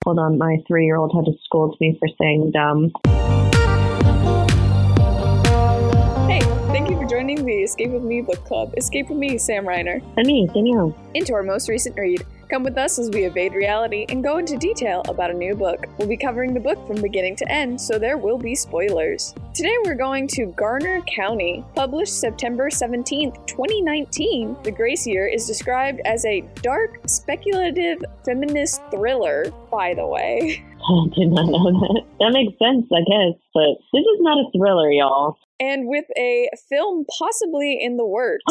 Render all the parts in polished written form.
Hold on, my 3-year-old had to scold me for saying dumb. Hey, thank you for joining the Escape With Me book club. Escape with me, Sam Reiner. And me, Danielle. Into our most recent read. Come with us as we evade reality and go into detail about a new book. We'll be covering the book from beginning to end, so there will be spoilers. Today we're going to Garner County. Published September 17th, 2019, The Grace Year is described as a dark, speculative, feminist thriller, by the way. I did not know that. That makes sense, I guess, but this is not a thriller, y'all. And with a film possibly in the works.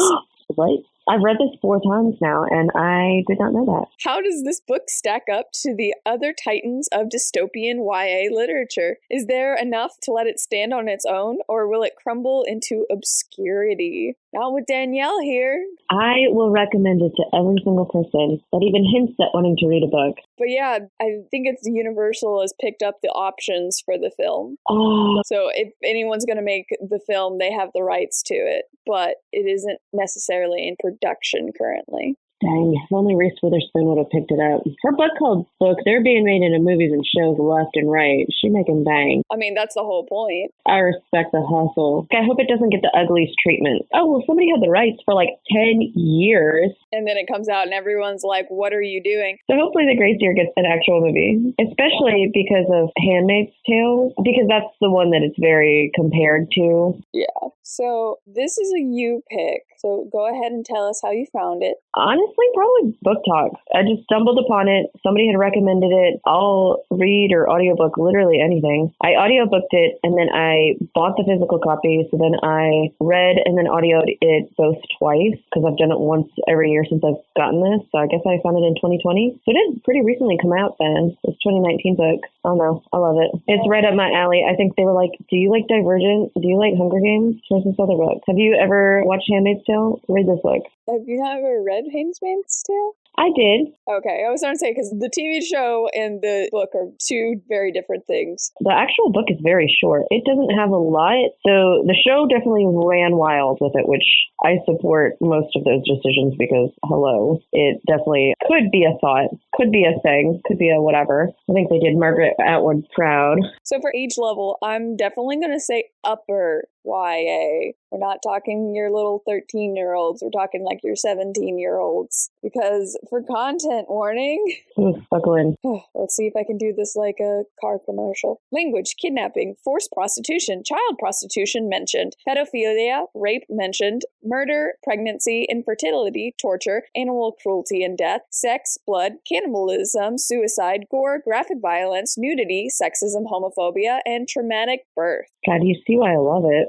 What? I've read this 4 times now, and I did not know that. How does this book stack up to the other titans of dystopian YA literature? Is there enough to let it stand on its own, or will it crumble into obscurity? Not with Danielle here. I will recommend it to every single person that even hints at wanting to read a book. But yeah, I think it's Universal has picked up the options for the film. Oh. So if anyone's going to make the film, they have the rights to it. But it isn't necessarily in production currently. Dang, if only Reese Witherspoon would have picked it up. Her Bookclub books, they're being made into movies and shows left and right. She making bang. I mean, that's the whole point. I respect the hustle. I hope it doesn't get the ugliest treatment. Oh, well, somebody had the rights for like 10 years. And then it comes out and everyone's like, what are you doing? So hopefully The Grace Year gets an actual movie, especially because of Handmaid's Tale, because that's the one that it's very compared to. Yeah. So this is a you pick. So go ahead and tell us how you found it. Honestly, probably book talk. I just stumbled upon it. Somebody had recommended it. I'll read or audiobook literally anything. I audiobooked it and then I bought the physical copy. So then I read and then audioed it both twice because I've done it once every year since I've gotten this. So I guess I found it in 2020. So it did pretty recently come out then. It's 2019 book. I don't know. I love it. It's right up my alley. I think they were like, do you like Divergent? Do you like Hunger Games? Where's this other book? Have you ever watched Handmaid's Tale? Read this book. Have you not ever read Handmaid's Tale? I did. Okay, I was going to say, because the TV show and the book are 2 very different things. The actual book is very short. It doesn't have a lot. So the show definitely ran wild with it, which I support most of those decisions because, hello, it definitely could be a thought, could be a thing, could be a whatever. I think they did Margaret Atwood proud. So for age level, I'm definitely going to say upper YA. We're not talking your little 13-year-olds. We're talking like your 17-year-olds. Because for content warning... Ooh, buckle in. Let's see if I can do this like a car commercial. Language, kidnapping, forced prostitution, child prostitution mentioned, pedophilia, rape mentioned, murder, pregnancy, infertility, torture, animal cruelty and death, sex, blood, cannibalism, suicide, gore, graphic violence, nudity, sexism, homophobia, and traumatic birth. God, you see why I love it.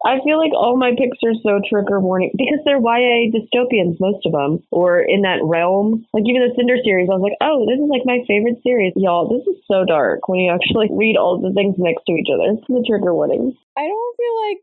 I feel like all my picks are so trigger warning because they're YA dystopians, most of them, or in that realm. Like even the Cinder series, I was like, oh, this is like my favorite series. Y'all, this is so dark when you actually read all the things next to each other. The trigger warnings. I don't feel like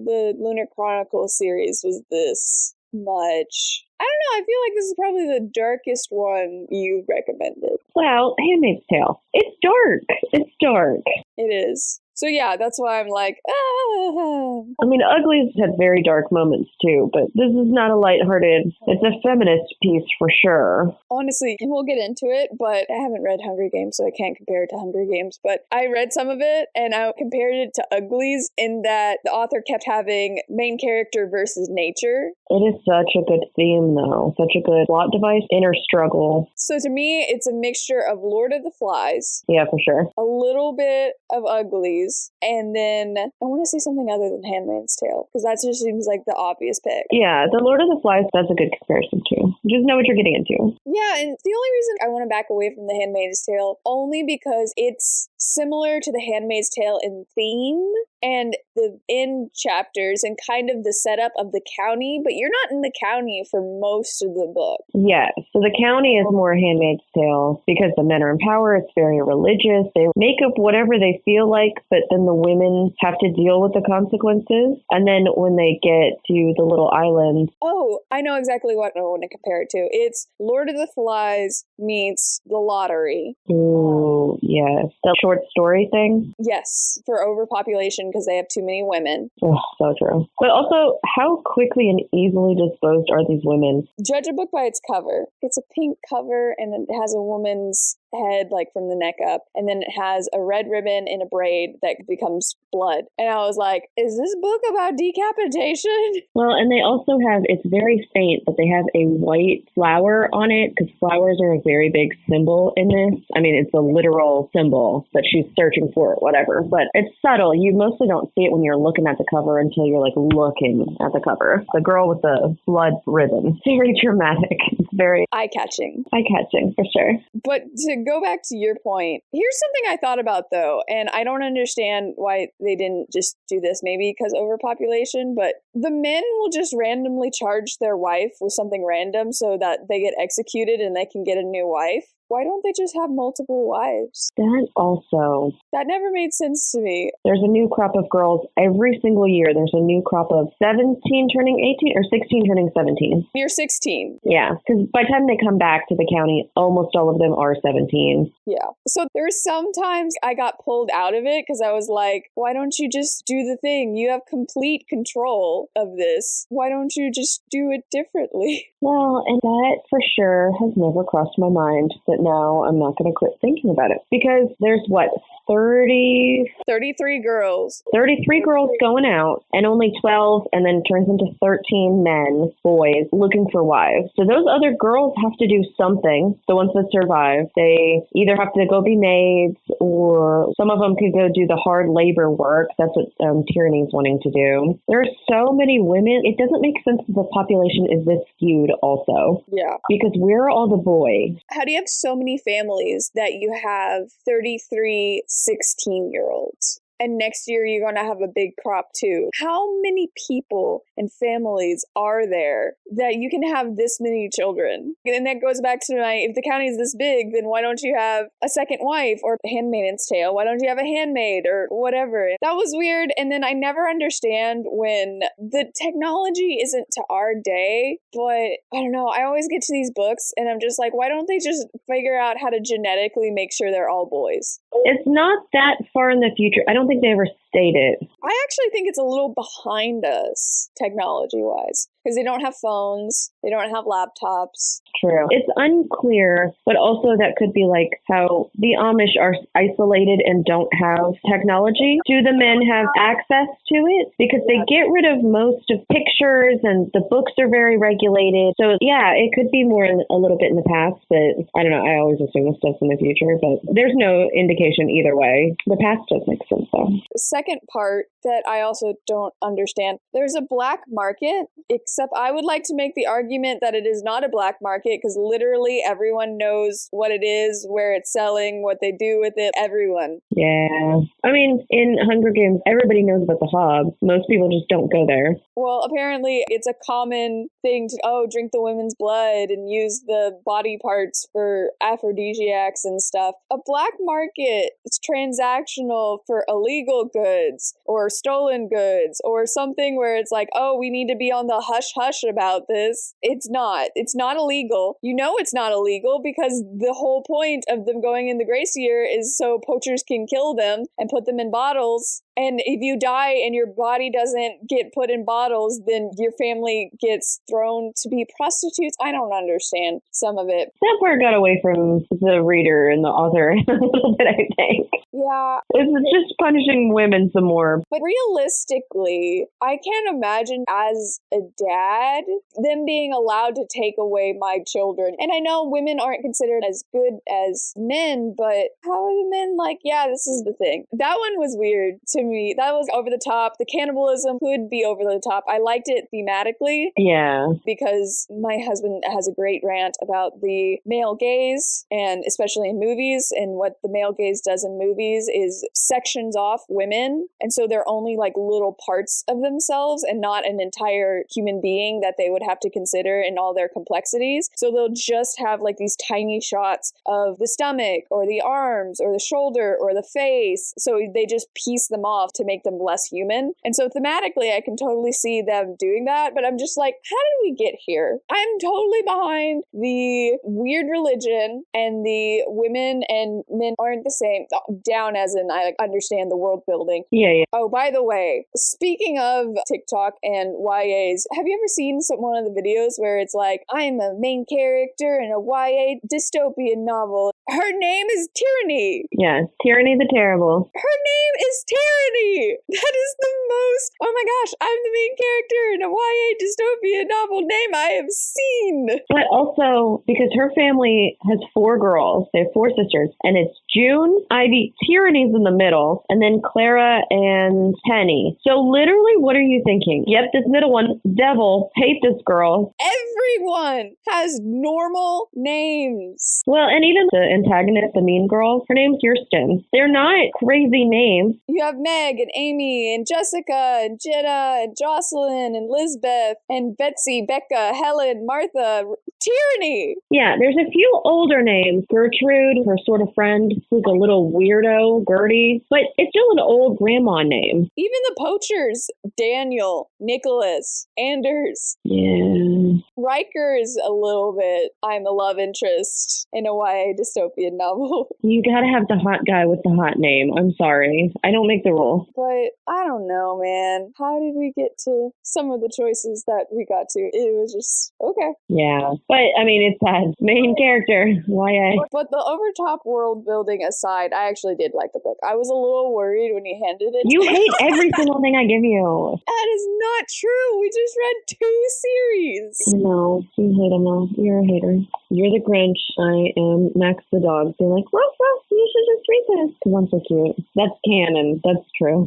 the Lunar Chronicles series was this much. I don't know, I feel like this is probably the darkest one you've recommended. Well, Handmaid's Tale. It's dark. It's dark. It is. So yeah, that's why I'm like, I mean, Uglies had very dark moments too, but this is not a lighthearted, it's a feminist piece for sure. Honestly, we'll get into it, but I haven't read Hunger Games, so I can't compare it to Hunger Games, but I read some of it and I compared it to Uglies in that the author kept having main character versus nature. It is such a good theme though, such a good plot device, inner struggle. So to me, it's a mixture of Lord of the Flies. Yeah, for sure. A little bit of Uglies. And then I want to say something other than Handmaid's Tale, because that just seems like the obvious pick. Yeah, the Lord of the Flies, that's a good comparison too. You just know what you're getting into. Yeah, and the only reason I want to back away from the Handmaid's Tale, only because it's similar to the Handmaid's Tale in theme and the end chapters and kind of the setup of the county, but you're not in the county for most of the book. Yeah, so the county is more Handmaid's Tale because the men are in power. It's very religious. They make up whatever they feel like, but then the women have to deal with the consequences. And then when they get to the little island... Oh, I know exactly what I want to compare it to. It's Lord of the Flies meets The Lottery. Ooh. Oh, yes. The short story thing? Yes, for overpopulation because they have too many women. Oh, so true. But also, how quickly and easily disposed are these women? Judge a book by its cover. It's a pink cover and it has a woman's head like from the neck up, and then it has a red ribbon in a braid that becomes blood. And I was like, is this book about decapitation? Well, and they also have, it's very faint, but they have a white flower on it because flowers are a very big symbol in this. I mean, it's a literal symbol that she's searching for, whatever, but it's subtle. You mostly don't see it when you're looking at the cover until you're like looking at the cover. The girl with the blood ribbon. Very dramatic. It's very eye-catching. Eye-catching, for sure. But to go back to your point, here's something I thought about though, and I don't understand why they didn't just do this, maybe because overpopulation, but the men will just randomly charge their wife with something random so that they get executed and they can get a new wife. Why don't they just have multiple wives? That also. That never made sense to me. There's a new crop of girls every single year. There's a new crop of 17 turning 18 or 16 turning 17. You're 16. Yeah, because by the time they come back to the county, almost all of them are 17. Yeah. So there's sometimes I got pulled out of it because I was like, why don't you just do the thing? You have complete control of this. Why don't you just do it differently? Well, and that for sure has never crossed my mind, but now I'm not going to quit thinking about it because there's what, 33 girls. 33 girls going out and only 12, and then turns into 13 men, boys, looking for wives. So those other girls have to do something. The ones that survive, they either have to go be maids, or some of them could go do the hard labor work. That's what Tyranny's wanting to do. There are so many women. It doesn't make sense that the population is this skewed also. Yeah. Because we're all the boys. How do you have so many families that you have 33 16-year-olds? And next year, you're going to have a big crop too. How many people and families are there that you can have this many children? And that goes back to if the county is this big, then why don't you have a second wife or Handmaid's Tale? Why don't you have a handmaid or whatever? That was weird. And then I never understand when the technology isn't to our day, but I don't know. I always get to these books and I'm just like, why don't they just figure out how to genetically make sure they're all boys? It's not that far in the future. I don't think they ever state it. I actually think it's a little behind us technology-wise because they don't have phones, they don't have laptops. True. It's unclear, but also that could be like how the Amish are isolated and don't have technology. Do the men have access to it? Because they get rid of most of pictures and the books are very regulated. So yeah, it could be more a little bit in the past, but I don't know. I always assume this stuff's in the future, but there's no indication either way. The past does make sense though. The second part that I also don't understand, there's a black market, except I would like to make the argument that it is not a black market because literally everyone knows what it is, where it's selling, what they do with it, everyone. Yeah. I mean, in Hunger Games, everybody knows about the Hobbs. Most people just don't go there. Well, apparently it's a common thing to, drink the women's blood and use the body parts for aphrodisiacs and stuff. A black market is transactional for illegal goods or stolen goods or something where it's like, we need to be on the hush-hush about this. It's not. It's not illegal. You know it's not illegal because the whole point of them going in the grace year is so poachers can kill them and put them in bottles. And if you die and your body doesn't get put in bottles, then your family gets thrown to be prostitutes. I don't understand some of it. That part got away from the reader and the author a little bit, I think. Yeah. It's just punishing women some more. But realistically, I can't imagine as a dad them being allowed to take away my children. And I know women aren't considered as good as men, but how are the men like, yeah, this is the thing? That one was weird to me. That was over the top. The cannibalism could be over the top. I liked it thematically. Yeah. Because my husband has a great rant about the male gaze, and especially in movies, and what the male gaze does in movies is sections off women human. And so they're only like little parts of themselves and not an entire human being that they would have to consider in all their complexities. So they'll just have like these tiny shots of the stomach or the arms or the shoulder or the face. So they just piece them off to make them less human. And so thematically, I can totally see them doing that. But I'm just like, how did we get here? I'm totally behind the weird religion and the women and men aren't the same. Down as in I understand the world building. Yeah. Oh, by the way, speaking of TikTok and YAs, have you ever seen one of the videos where it's like, I'm a main character in a YA dystopian novel. Her name is Tyranny. Yes, Tyranny the Terrible. Her name is Tyranny. That is the most, oh my gosh, I'm the main character in a YA dystopian novel name I have seen. But also, because her family has 4 girls, they have 4 sisters, and it's June, Ivy, Tyranny's in the middle, and then Clara and Penny. So literally, what are you thinking? Yep, this middle one, Devil, hate this girl. Everyone has normal names. Well, and even the antagonist, the mean girl, her name's Kirsten. They're not crazy names. You have Meg and Amy and Jessica and Jenna and Jocelyn and Lisbeth and Betsy, Becca, Helen, Martha, Tyranny. Yeah, there's a few older names. Gertrude, her sort of friend, who's a little weirdo, Gertie, but it's still an old grandma name. Even the poachers, Daniel, Nicholas, Anders. Yeah. Riker's a little bit, I'm a love interest in a YA dystopian novel. You gotta have the hot guy with the hot name. I'm sorry. I don't make the rule. But I don't know, man. How did we get to some of the choices that we got to? It was just, okay. Yeah. But, I mean, it's that main character, YA. But the overtop world building aside, I actually did like the book. I was a little worried when you handed it. You hate every single thing I give you. That is not true. We just read 2 series. No, you hate them all. You're a hater. You're the Grinch. I am Max the dog. They're like, Ruff, Ruff, you should just read this. Because I'm so cute. That's canon. That's true.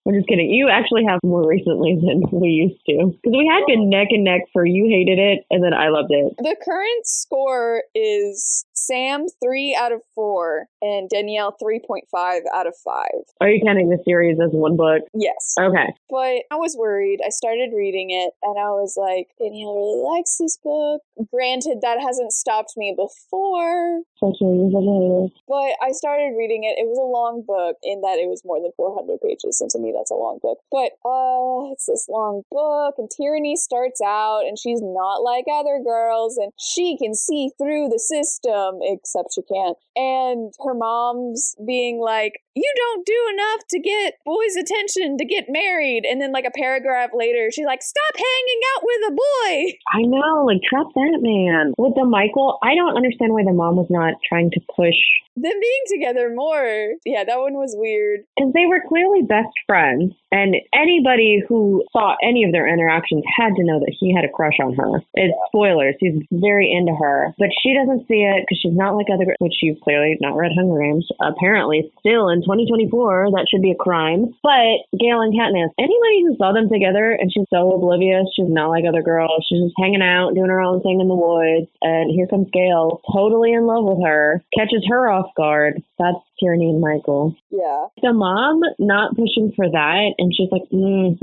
I'm just kidding. You actually have more recently than we used to. Because we had been neck and neck for you hated it, and then I loved it. The current score is Sam 3 out of 4 and Danielle 3.5 out of 5. Are you counting the series as one book? Yes. Okay. But I was worried. I started reading it and I was like, Danielle really likes this book. Granted, that hasn't stopped me before. But I started reading it. It was a long book in that it was more than 400 pages. And to me, that's a long book. But it's this long book and Tyranny starts out and she's not like other girls and she can see through the system, except she can't. And her mom's being like, you don't do enough to get boys' attention to get married. And then like a paragraph later, she's like, stop hanging out with a boy. I know, like trap that man. With the Michael, I don't understand why the mom was not trying to push them being together more. Yeah, that one was weird. Because they were clearly best friends. And anybody who saw any of their interactions had to know that he had a crush on her. It's spoilers. He's very into her. But she doesn't see it because she's not like other girls, which you've clearly not read Hunger Games. Apparently, still in 2024, that should be a crime. But Gail and Katniss, anybody who saw them together and she's so oblivious, she's not like other girls. She's just hanging out, doing her own thing in the woods. And here comes Gail, totally in love with her, catches her off guard. That's Tyranny and Michael. Yeah. The mom not pushing for that, and she's like,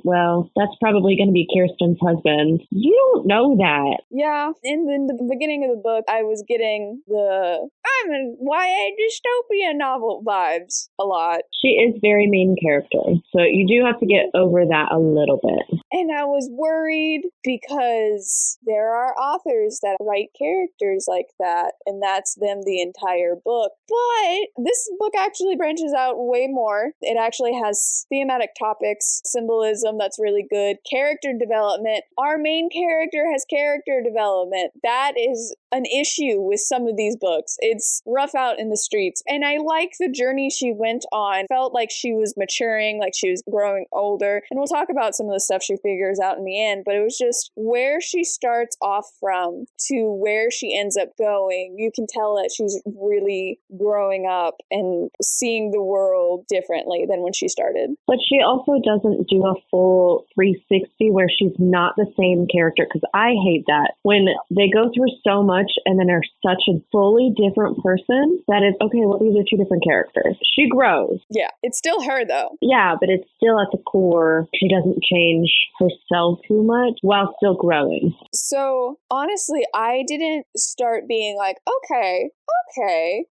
well, that's probably going to be Kirsten's husband. You don't know that. Yeah. In the beginning of the book, I was getting the I'm a YA dystopia novel vibes a lot. She is very main character, so you do have to get over that a little bit. And I was worried because there are authors that write characters like that, and that's them the entire book. But this book actually branches out way more. It actually has thematic topics, symbolism that's really good, character development. Our main character has character development. That is an issue with some of these books. It's rough out in the streets. And I like the journey she went on. Felt like she was maturing, like she was growing older. And we'll talk about some of the stuff she figures out in the end, but it was just where she starts off from to where she ends up going. You can tell that she's really growing up and seeing the world differently than when she started. But she also doesn't do a full 360 where she's not the same character, because I hate that. When they go through so much and then are such a fully different person, that is, okay, well, these are two different characters. She grows. Yeah, it's still her, though. Yeah, but it's still at the core. She doesn't change herself too much while still growing. So, honestly, I didn't start being like, okay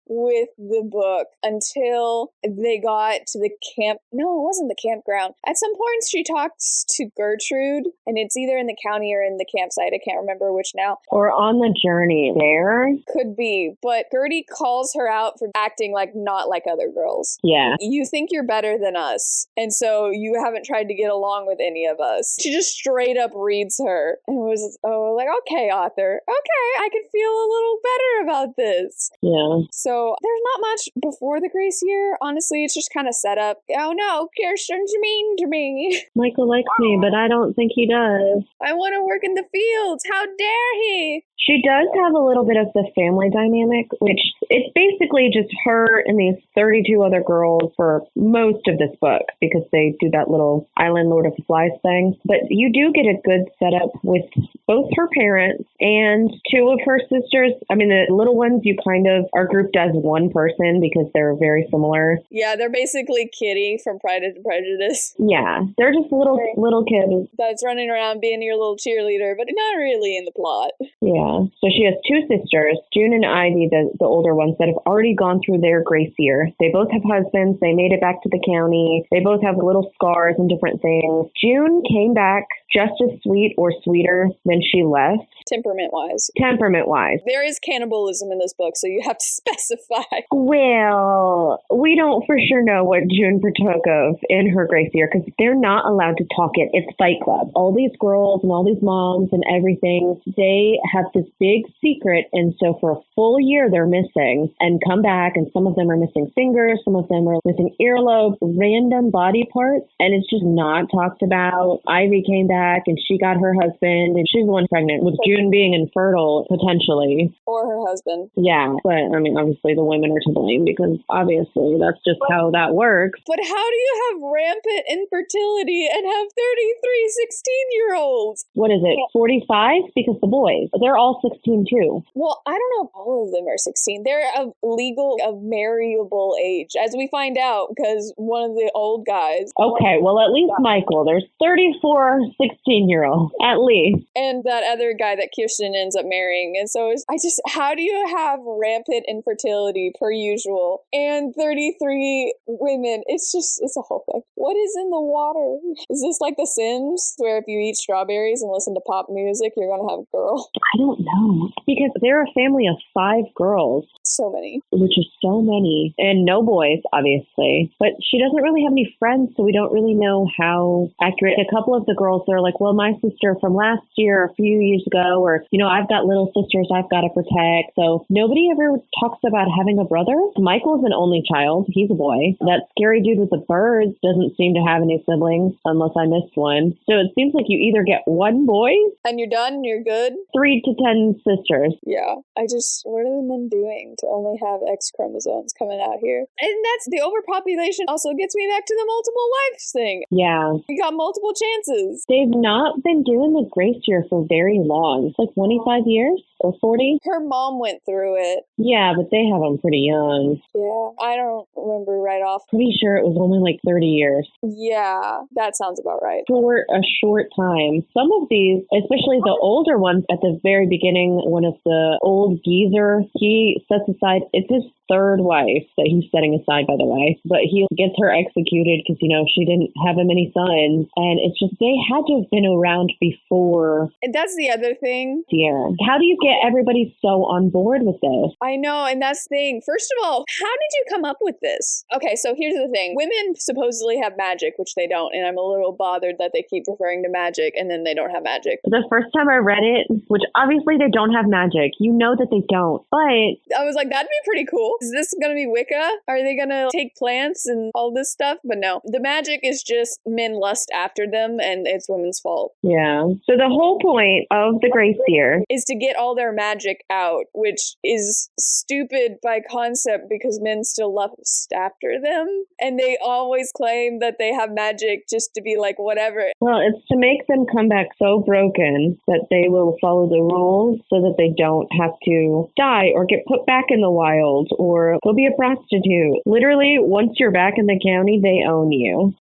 with the book until they got to the camp. No, it wasn't the campground. At some point, she talks to Gertrude, and it's either in the county or in the campsite. I can't remember which now. Or on the journey there. Could be. But Gertie calls her out for acting like not like other girls. Yeah. You think you're better than us, and so you haven't tried to get along with any of us. She just straight up reads her and was, like, okay, author. Okay, I can feel a little better about this. Yeah. So there's not much before the Grace year. Honestly, it's just kind of set up. Oh no, Kirsten's mean to me. Michael likes me, but I don't think he does. I want to work in the fields. How dare he? She does have a little bit of the family dynamic, which it's basically just her and these 32 other girls for most of this book, because they do that little Island Lord of the Flies thing. But you do get a good setup with both her parents and two of her sisters. I mean, the little ones you kind of are grouped as one person because they're very similar. Yeah, they're basically Kitty from Pride and Prejudice. Yeah, they're just little kids. That's running around being your little cheerleader, but not really in the plot. Yeah. So she has two sisters, June and Ivy, the older ones, that have already gone through their Grace year. They both have husbands. They made it back to the county. They both have little scars and different things. June came back just as sweet or sweeter than she left. Temperament-wise. Temperament-wise. There is cannibalism in this book, so you have to specify. Well, we don't for sure know what June partook of in her Grace year, because they're not allowed to talk it. It's Fight Club. All these girls and all these moms and everything, they have this big secret, and so for a full year they're missing and come back, and some of them are missing fingers, some of them are missing earlobes, random body parts, and it's just not talked about. Ivy came back and she got her husband, and she's the one pregnant, with June being infertile potentially. Or her husband. Yeah, but I mean, obviously the women are to blame, because obviously that's just how that works. But how do you have rampant infertility and have 33 16-year-olds? What is it, 45? Because the boys, they're all 16 too. Well, I don't know if all of them are 16. They're of marriable age, as we find out, because one of the old guys. Okay, well, at least Michael, there's 34 16-year-olds, at least. And that other guy that Kirsten ends up marrying. And so how do you have rampant infertility per usual and 33 women? It's a whole thing. What is in the water? Is this like The Sims, where if you eat strawberries and listen to pop music, you're going to have a girl? I don't know. Because they're a family of 5 girls. So many. Which is so many. And no boys, obviously. But she doesn't really have any friends, so we don't really know how accurate. A couple of the girls are like, well, my sister from last year, a few years ago, or, I've got little sisters I've got to protect. So nobody ever talks about having a brother. Michael's an only child. He's a boy. That scary dude with the birds doesn't seem to have any siblings, unless I missed one. So it seems like you either get one boy, and you're done, you're good. 3 to 10 sisters. Yeah. What are the men doing to only have X chromosomes coming out here? And that's the overpopulation also gets me back to the multiple wives thing. Yeah. We got multiple chances. They've not been doing the Grace year for very long. It's like 25 years or 40. Her mom went through it. Yeah, but they have them pretty young. Yeah. I don't remember right off. Pretty sure it was only like 30 years. Yeah, that sounds about right. For a short time. Some of these, especially the older ones at the very beginning, one of the old geezer, he sets aside, it's his 3rd wife that he's setting aside, by the way, but he gets her executed because, she didn't have him any sons. And it's just, they had to have been around before. And that's the other thing. Yeah. How do you get everybody so on board with this? I know, and that's the thing. First of all, how did you come up with this? Okay, so here's the thing. Women supposedly have magic, which they don't, and I'm a little bothered that they keep referring to magic and then they don't have magic. The first time I read it, which obviously obviously they don't have magic. You know that they don't. But I was like, that'd be pretty cool. Is this going to be Wicca? Are they going to take plants and all this stuff? But no, the magic is just men lust after them and it's women's fault. yeah. So the whole point of the Grace Year is to get all their magic out, which is stupid by concept because men still lust after them. And they always claim that they have magic just to be like, whatever. Well, it's to make them come back so broken that they will follow the rules so that they don't have to die or get put back in the wild or go be a prostitute. Literally, once you're back in the county, they own you.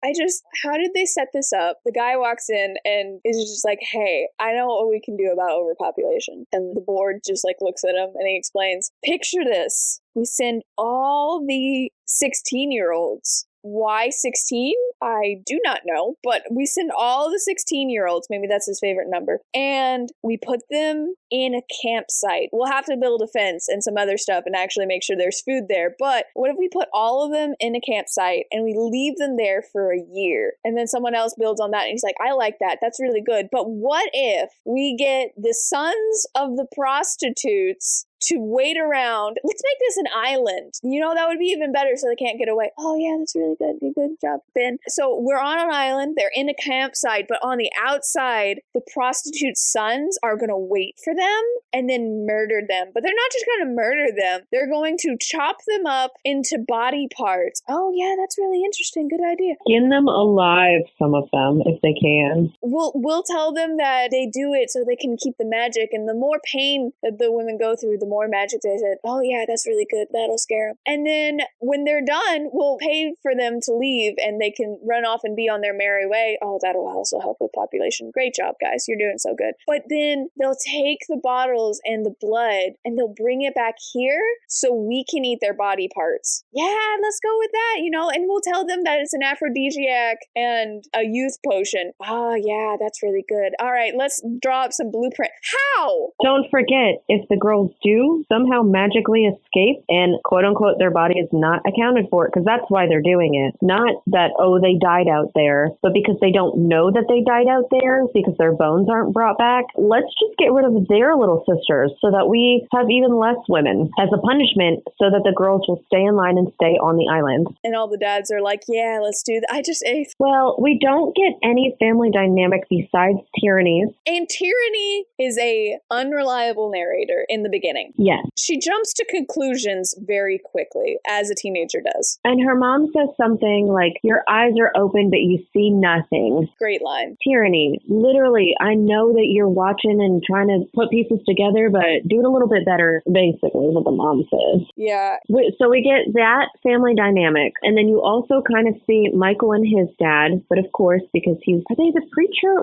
How did they set this up? The guy walks in and is just like, hey, I know what we can do about overpopulation. And the board just like looks at him and he explains, picture this. We send all the 16-year-olds. Why 16? I do not know, but we send all the 16-year-olds, maybe that's his favorite number, and we put them in a campsite. We'll have to build a fence and some other stuff and actually make sure there's food there, but what if we put all of them in a campsite and we leave them there for a year and then someone else builds on that and he's like, I like that, that's really good, but what if we get the sons of the prostitutes to wait around? Let's make this an island. You know, that would be even better so they can't get away. Oh yeah, that's really good. Good job, Ben. So we're on an island. They're in a campsite, but on the outside, the prostitute sons are going to wait for them and then murder them. But they're not just going to murder them. They're going to chop them up into body parts. Oh yeah, that's really interesting. Good idea. Skin them alive, some of them, if they can. We'll tell them that they do it so they can keep the magic, and the more pain that the women go through, the more magic they said. Oh yeah, that's really good. That'll scare them. And then when they're done, we'll pay for them to leave and they can run off and be on their merry way. Oh, that'll also help with population. Great job, guys. You're doing so good. But then they'll take the bottles and the blood and they'll bring it back here so we can eat their body parts. Yeah, let's go with that, you know, and we'll tell them that it's an aphrodisiac and a youth potion. Oh yeah, that's really good. All right, let's draw up some blueprint. How? Don't forget, if the girls do somehow magically escape and quote unquote their body is not accounted for, because that's why they're doing it. Not that, oh, they died out there, but because they don't know that they died out there because their bones aren't brought back. Let's just get rid of their little sisters so that we have even less women as a punishment so that the girls will stay in line and stay on the island. And all the dads are like, yeah, let's do that. I just ate. Well, we don't get any family dynamic besides Tyranny's. And Tyranny is a unreliable narrator in the beginning. Yes. She jumps to conclusions very quickly, as a teenager does. And her mom says something like, your eyes are open, but you see nothing. Great line. Tyranny, literally, I know that you're watching and trying to put pieces together, but do it a little bit better, basically, is what the mom says. Yeah. So we get that family dynamic. And then you also kind of see Michael and his dad, but of course, because are they the preacher?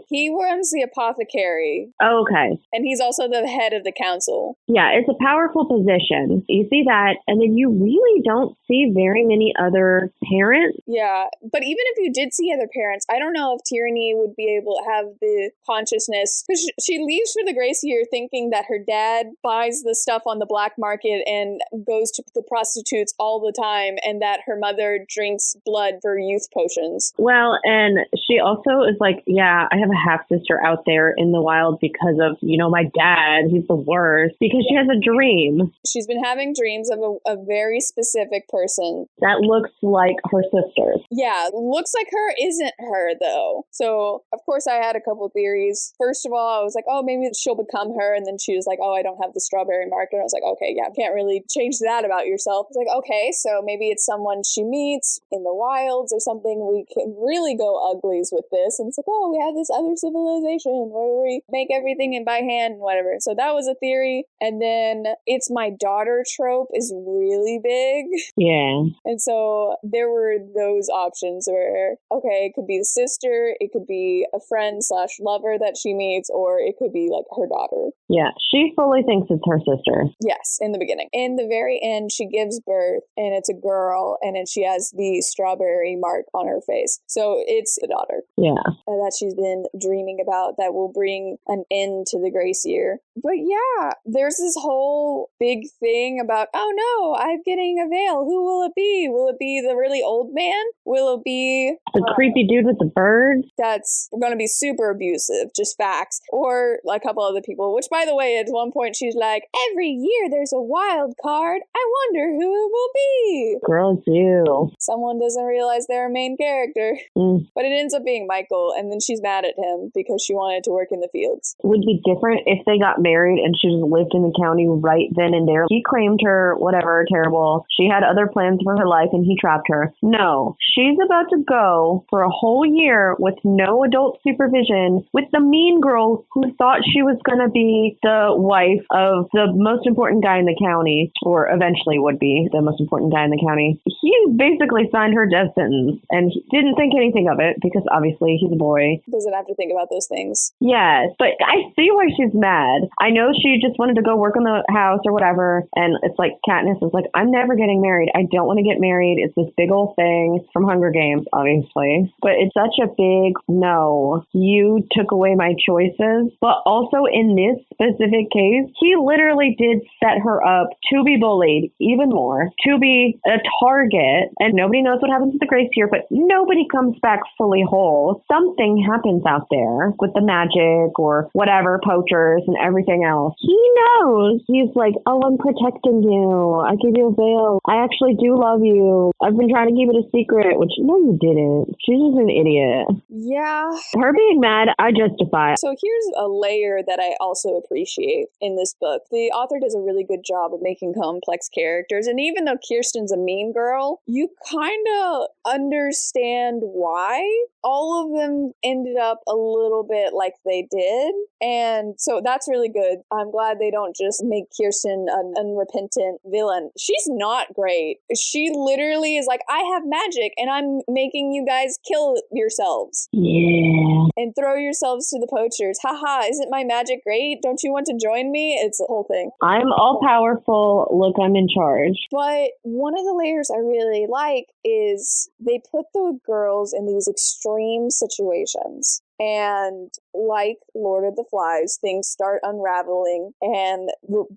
He runs the apothecary. Oh, okay. And he's also the head of the council. Yeah, it's a powerful position. You see that, and then you really don't see very many other parents. Yeah, but even if you did see other parents, I don't know if Tyranny would be able to have the consciousness, because she leaves for the Grace Year thinking that her dad buys the stuff on the black market and goes to the prostitutes all the time, and that her mother drinks blood for youth potions. Well, and she also is like, yeah, I have a half-sister out there in the wild because of, my dad, he's the worst, because she has a dream. She's been having dreams of a very specific person. That looks like her sister. Yeah, looks like her, isn't her, though. So, of course, I had a couple theories. First of all, I was like, oh, maybe she'll become her. And then she was like, oh, I don't have the strawberry mark. And I was like, okay, yeah, can't really change that about yourself. I was like, okay, so maybe it's someone she meets in the wilds or something. We can really go uglies with this. And it's like, oh, we have this other civilization where we make everything in by hand and whatever. So that was a theory. And then it's my daughter trope is really big. Yeah. And so there were those options where, okay, it could be the sister, it could be a friend / lover that she meets, or it could be like her daughter. Yeah, she fully thinks it's her sister. Yes, in the beginning. In the very end, she gives birth and it's a girl, and then she has the strawberry mark on her face. So it's the daughter. Yeah. That she's been dreaming about that will bring an end to the Grace Year. But yeah, there's this whole big thing about, oh no, I'm getting a veil. Who will it be? Will it be the really old man? Will it be the creepy dude with the birds? That's going to be super abusive, just facts. Or a couple other people, which by By the way, at one point she's like, every year there's a wild card. I wonder who it will be. Girls do. Someone doesn't realize they're a main character. But it ends up being Michael, and then she's mad at him because she wanted to work in the fields. It would be different if they got married and she just lived in the county right then and there. He claimed her, whatever, terrible. She had other plans for her life and he trapped her. No, she's about to go for a whole year with no adult supervision with the mean girl who thought she was going to be the wife of the most important guy in the county, or eventually would be the most important guy in the county. He basically signed her death sentence and he didn't think anything of it because obviously he's a boy. Doesn't have to think about those things. Yes, but I see why she's mad. I know she just wanted to go work in the house or whatever, and it's like Katniss is like, I'm never getting married. I don't want to get married. It's this big old thing from Hunger Games, obviously. But it's such a big no. You took away my choices. But also in this specific case, he literally did set her up to be bullied even more, to be a target, and nobody knows what happens with the Grace here, but nobody comes back fully whole. Something happens out there with the magic or whatever, poachers and everything else. He knows. He's like, oh, I'm protecting you. I give you a veil. I actually do love you. I've been trying to keep it a secret, which no, you didn't. She's just an idiot. Yeah. Her being mad, I justify. So here's a layer that I also appreciate in this book. The author does a really good job of making complex characters, and even though Kirsten's a mean girl, you kind of understand why all of them ended up a little bit like they did. And so that's really good. I'm glad they don't just make Kirsten an unrepentant villain. She's not great. She literally is like, I have magic and I'm making you guys kill yourselves. Yeah. And throw yourselves to the poachers. Haha, isn't my magic great? Don't you want to join me? It's a whole thing. I'm all powerful. Look, I'm in charge. But one of the layers I really like is they put the girls in these extreme situations. And like Lord of the Flies, things start unraveling and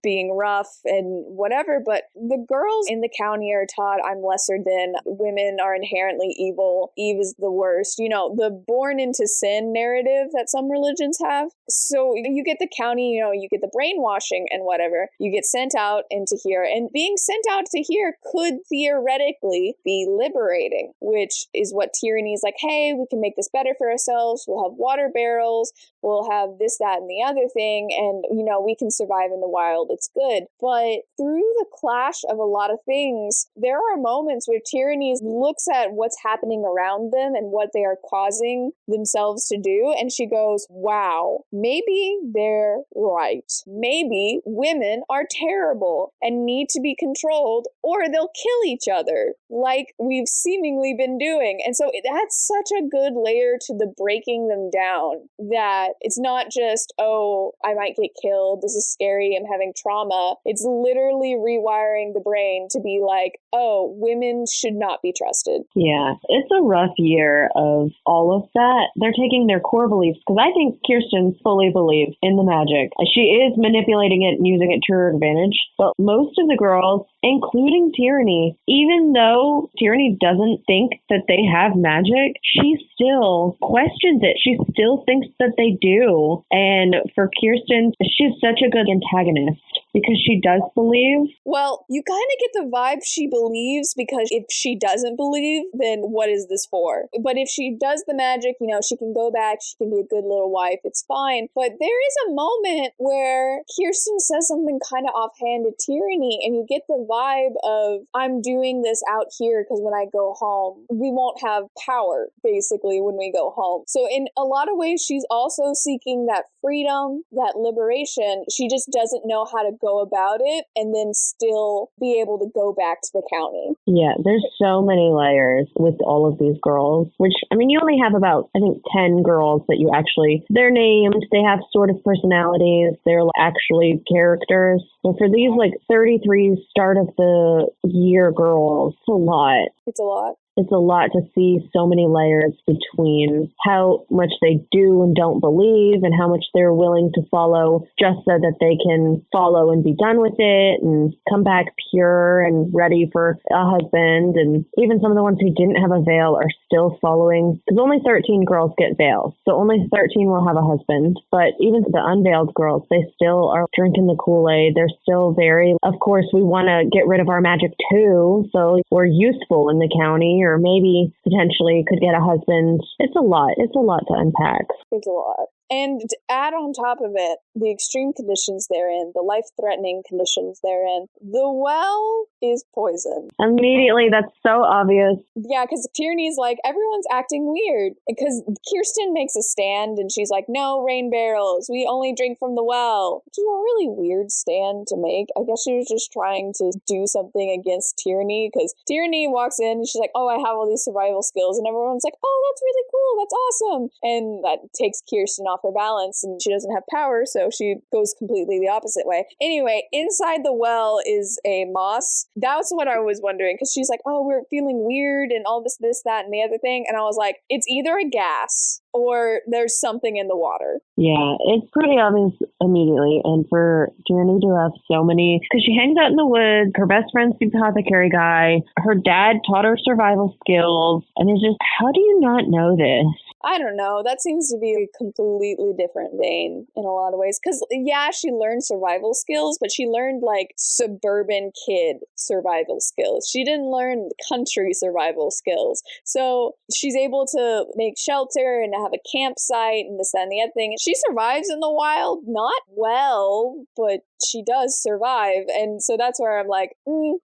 being rough and whatever. But the girls in the county are taught I'm lesser than, women are inherently evil, Eve is the worst. You know, the born into sin narrative that some religions have. So you get the county, you know, you get the brainwashing and whatever. You get sent out into here. And being sent out to here could theoretically be liberating, which is what Tyranny is like, hey, we can make this better for ourselves. We'll have water barrels, we'll have this, that, and the other thing, and, you know, we can survive in the wild. It's good. But through the clash of a lot of things, there are moments where Tyranny looks at what's happening around them and what they are causing themselves to do, and she goes, wow, maybe they're right. Maybe women are terrible and need to be controlled, or they'll kill each other, like we've seemingly been doing. And so that's such a good layer to the breaking them down, that it's not just, oh, I might get killed, this is scary, I'm having trauma. It's literally rewiring the brain to be like, oh, women should not be trusted. Yeah, it's a rough year of all of that. They're taking their core beliefs, because I think Kirsten fully believes in the magic. She is manipulating it and using it to her advantage, but most of the girls, including Tyranny, even though Tyranny doesn't think that they have magic, she still questions it. She still thinks that they do. And for Kirsten, she's such a good antagonist because she does believe. Well, you kind of get the vibe she believes, because if she doesn't believe, then what is this for? But if she does the magic, you know, she can go back, she can be a good little wife, it's fine. But there is a moment where Kirsten says something kind of offhand to Tyranny, and you get the vibe of, I'm doing this out here because when I go home, we won't have power, basically, when we go home. So in a lot of ways, she's also seeking that freedom, that liberation. She just doesn't know how to go about it and then still be able to go back to the county. Yeah, there's so many layers with all of these girls, which, I mean, you only have about, I think, 10 girls that you actually, they're named, they have sort of personalities, they're actually characters. But for these, like, 33 start of the year girls, it's a lot. It's a lot. it's a lot to see so many layers between how much they do and don't believe and how much they're willing to follow just so that they can follow and be done with it and come back pure and ready for a husband. And even some of the ones who didn't have a veil are still following, because only 13 girls get veils. So only 13 will have a husband. But even the unveiled girls, they still are drinking the Kool-Aid. They're still very, of course, we want to get rid of our magic too. So we're useful in the county, or maybe potentially could get a husband. It's a lot. It's a lot to unpack. It's a lot. And to add on top of it, the extreme conditions they're in, the life-threatening conditions they're in, the well is poison. Immediately, that's so obvious. Yeah, because Tierney's like, everyone's acting weird. Because Kirsten makes a stand, and she's like, no rain barrels, we only drink from the well. Which is a really weird stand to make. I guess she was just trying to do something against Tierney, because Tierney walks in, and she's like, oh, I have all these survival skills, and everyone's like, oh, that's really cool, that's awesome. And that takes Kirsten off her balance, and she doesn't have power, so she goes completely the opposite way. Anyway, inside the well is a moss. That's what I was wondering, because she's like, oh, we're feeling weird and all this, that, and the other thing. And I was like, it's either a gas or there's something in the water. Yeah, it's pretty obvious immediately. And for Tierney to have so many, because she hangs out in the woods, her best friend's the apothecary guy, her dad taught her survival skills, and it's just, how do you not know this? I don't know. That seems to be a completely different vein in a lot of ways. Because, yeah, she learned survival skills, but she learned, like, suburban kid survival skills. She didn't learn country survival skills. So she's able to make shelter and have a campsite and this, that, and the other thing. She survives in the wild. Not well, but she does survive. And so that's where I'm like,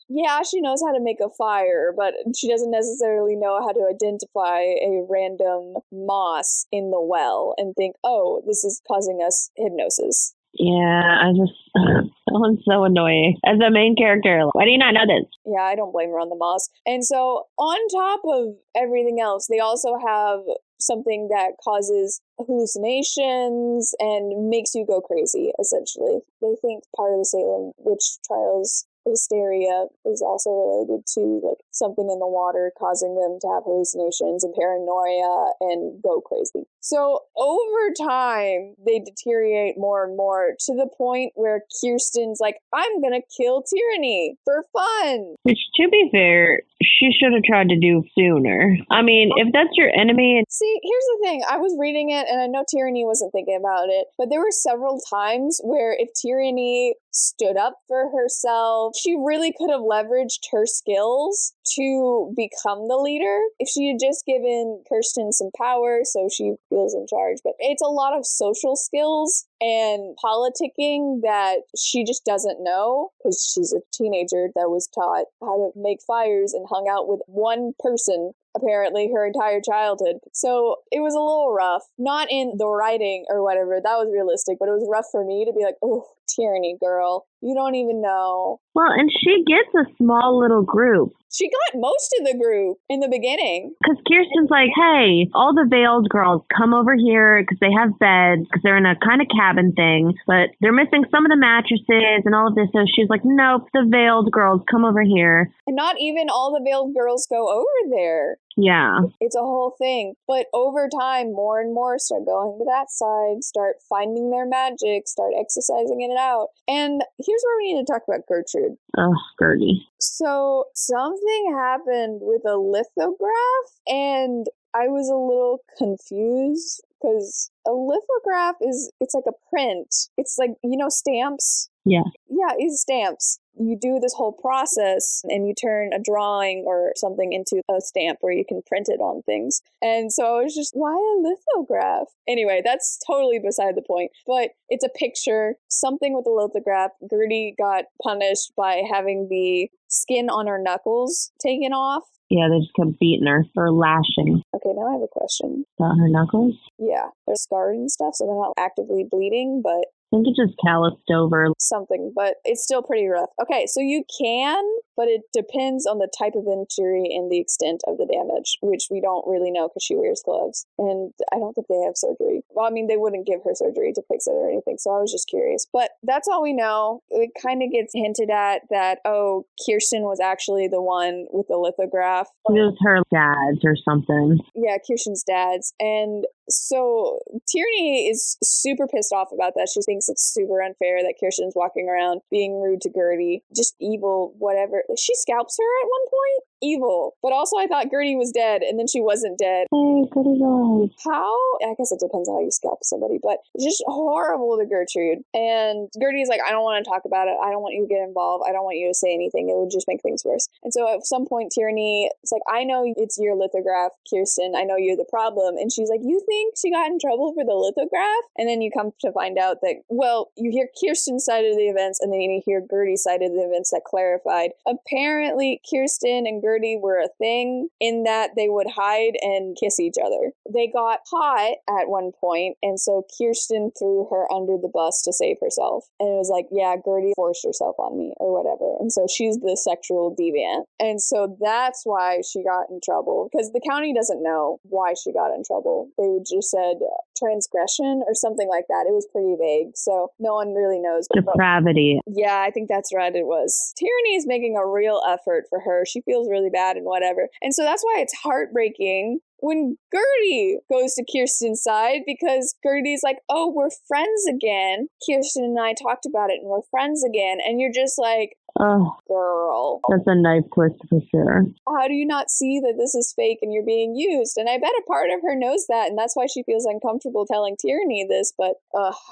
yeah, she knows how to make a fire, but she doesn't necessarily know how to identify a random moss in the well and think, oh, this is causing us hypnosis. Yeah, that one's so annoying. As a main character, why do you not know this? Yeah, I don't blame her on the moss. And so on top of everything else, they also have something that causes hallucinations and makes you go crazy, essentially. They think part of the Salem witch trials hysteria is also related to like something in the water causing them to have hallucinations and paranoia and go crazy. So over time, they deteriorate more and more to the point where Kirsten's like, I'm gonna kill Tierney for fun. Which, to be fair, she should have tried to do sooner. I mean, if that's your enemy... See, here's the thing. I was reading it, and I know Tierney wasn't thinking about it, but there were several times where if Tierney stood up for herself, she really could have leveraged her skills to become the leader. If she had just given Kirsten some power so she feels in charge. But it's a lot of social skills and politicking that she just doesn't know because she's a teenager that was taught how to make fires and hung out with one person apparently her entire childhood. So it was a little rough. Not in the writing or whatever, that was realistic, but it was rough for me to be like, oh, Tierney girl, you don't even know. Well, and she gets a small little group. She got most of the group in the beginning. Because Kirsten's like, hey, all the veiled girls come over here because they have beds, because they're in a kind of cabin thing, but they're missing some of the mattresses and all of this. So she's like, nope, the veiled girls come over here. And not even all the veiled girls go over there. Yeah. It's a whole thing. But over time, more and more start going to that side, start finding their magic, start exercising it out. And here's where we need to talk about Gertrude. Oh, Gertie. So something happened with a lithograph, and I was a little confused because a lithograph it's like a print. It's like, stamps. Yeah. Yeah, it's stamps. You do this whole process and you turn a drawing or something into a stamp where you can print it on things. And so I was just, why a lithograph? Anyway, that's totally beside the point. But it's a picture, something with a lithograph. Gertie got punished by having the skin on her knuckles taken off. Yeah, they just kept beating her or lashing. Okay, now I have a question. About her knuckles? Yeah, they're scarred and stuff, so they're not actively bleeding, but I think it's just calloused over. Something, but it's still pretty rough. Okay, so you can but it depends on the type of injury and the extent of the damage, which we don't really know because she wears gloves. And I don't think they have surgery. Well, I mean, they wouldn't give her surgery to fix it or anything, so I was just curious. But that's all we know. It kind of gets hinted at that, oh, Kirsten was actually the one with the lithograph. It was her dad's or something. Yeah, Kirsten's dad's. And so Tierney is super pissed off about that. She thinks it's super unfair that Kirsten's walking around being rude to Gertie, just evil, whatever. She scalps her at one point? Evil. But also I thought Gertie was dead, and then she wasn't dead. Hey, Gertie's alive. How? I guess it depends on how you scalp somebody, but it's just horrible to Gertrude. And Gertie's like, I don't want to talk about it. I don't want you to get involved. I don't want you to say anything. It would just make things worse. And so at some point, Tierney, it's like, I know it's your lithograph, Kirsten. I know you're the problem. And she's like, you think she got in trouble for the lithograph? And then you come to find out that, well, you hear Kirsten's side of the events, and then you hear Gertie's side of the events that clarified. Apparently, Kirsten and Gertie were a thing in that they would hide and kiss each other. They got caught at one point, and so Kirsten threw her under the bus to save herself. And it was like, yeah, Gertie forced herself on me or whatever. And so she's the sexual deviant. And so that's why she got in trouble, because the county doesn't know why she got in trouble. They just said transgression or something like that. It was pretty vague, so no one really knows. Depravity. Yeah, I think that's right. It was. Tierney is making a real effort for her. She feels really bad and whatever. And so that's why it's heartbreaking when Gertie goes to Kirsten's side, because Gertie's like, oh, we're friends again. Kirsten and I talked about it and we're friends again. And you're just like, oh, girl. That's a knife twist for sure. How do you not see that this is fake and you're being used? And I bet a part of her knows that, and that's why she feels uncomfortable telling Tierney this, but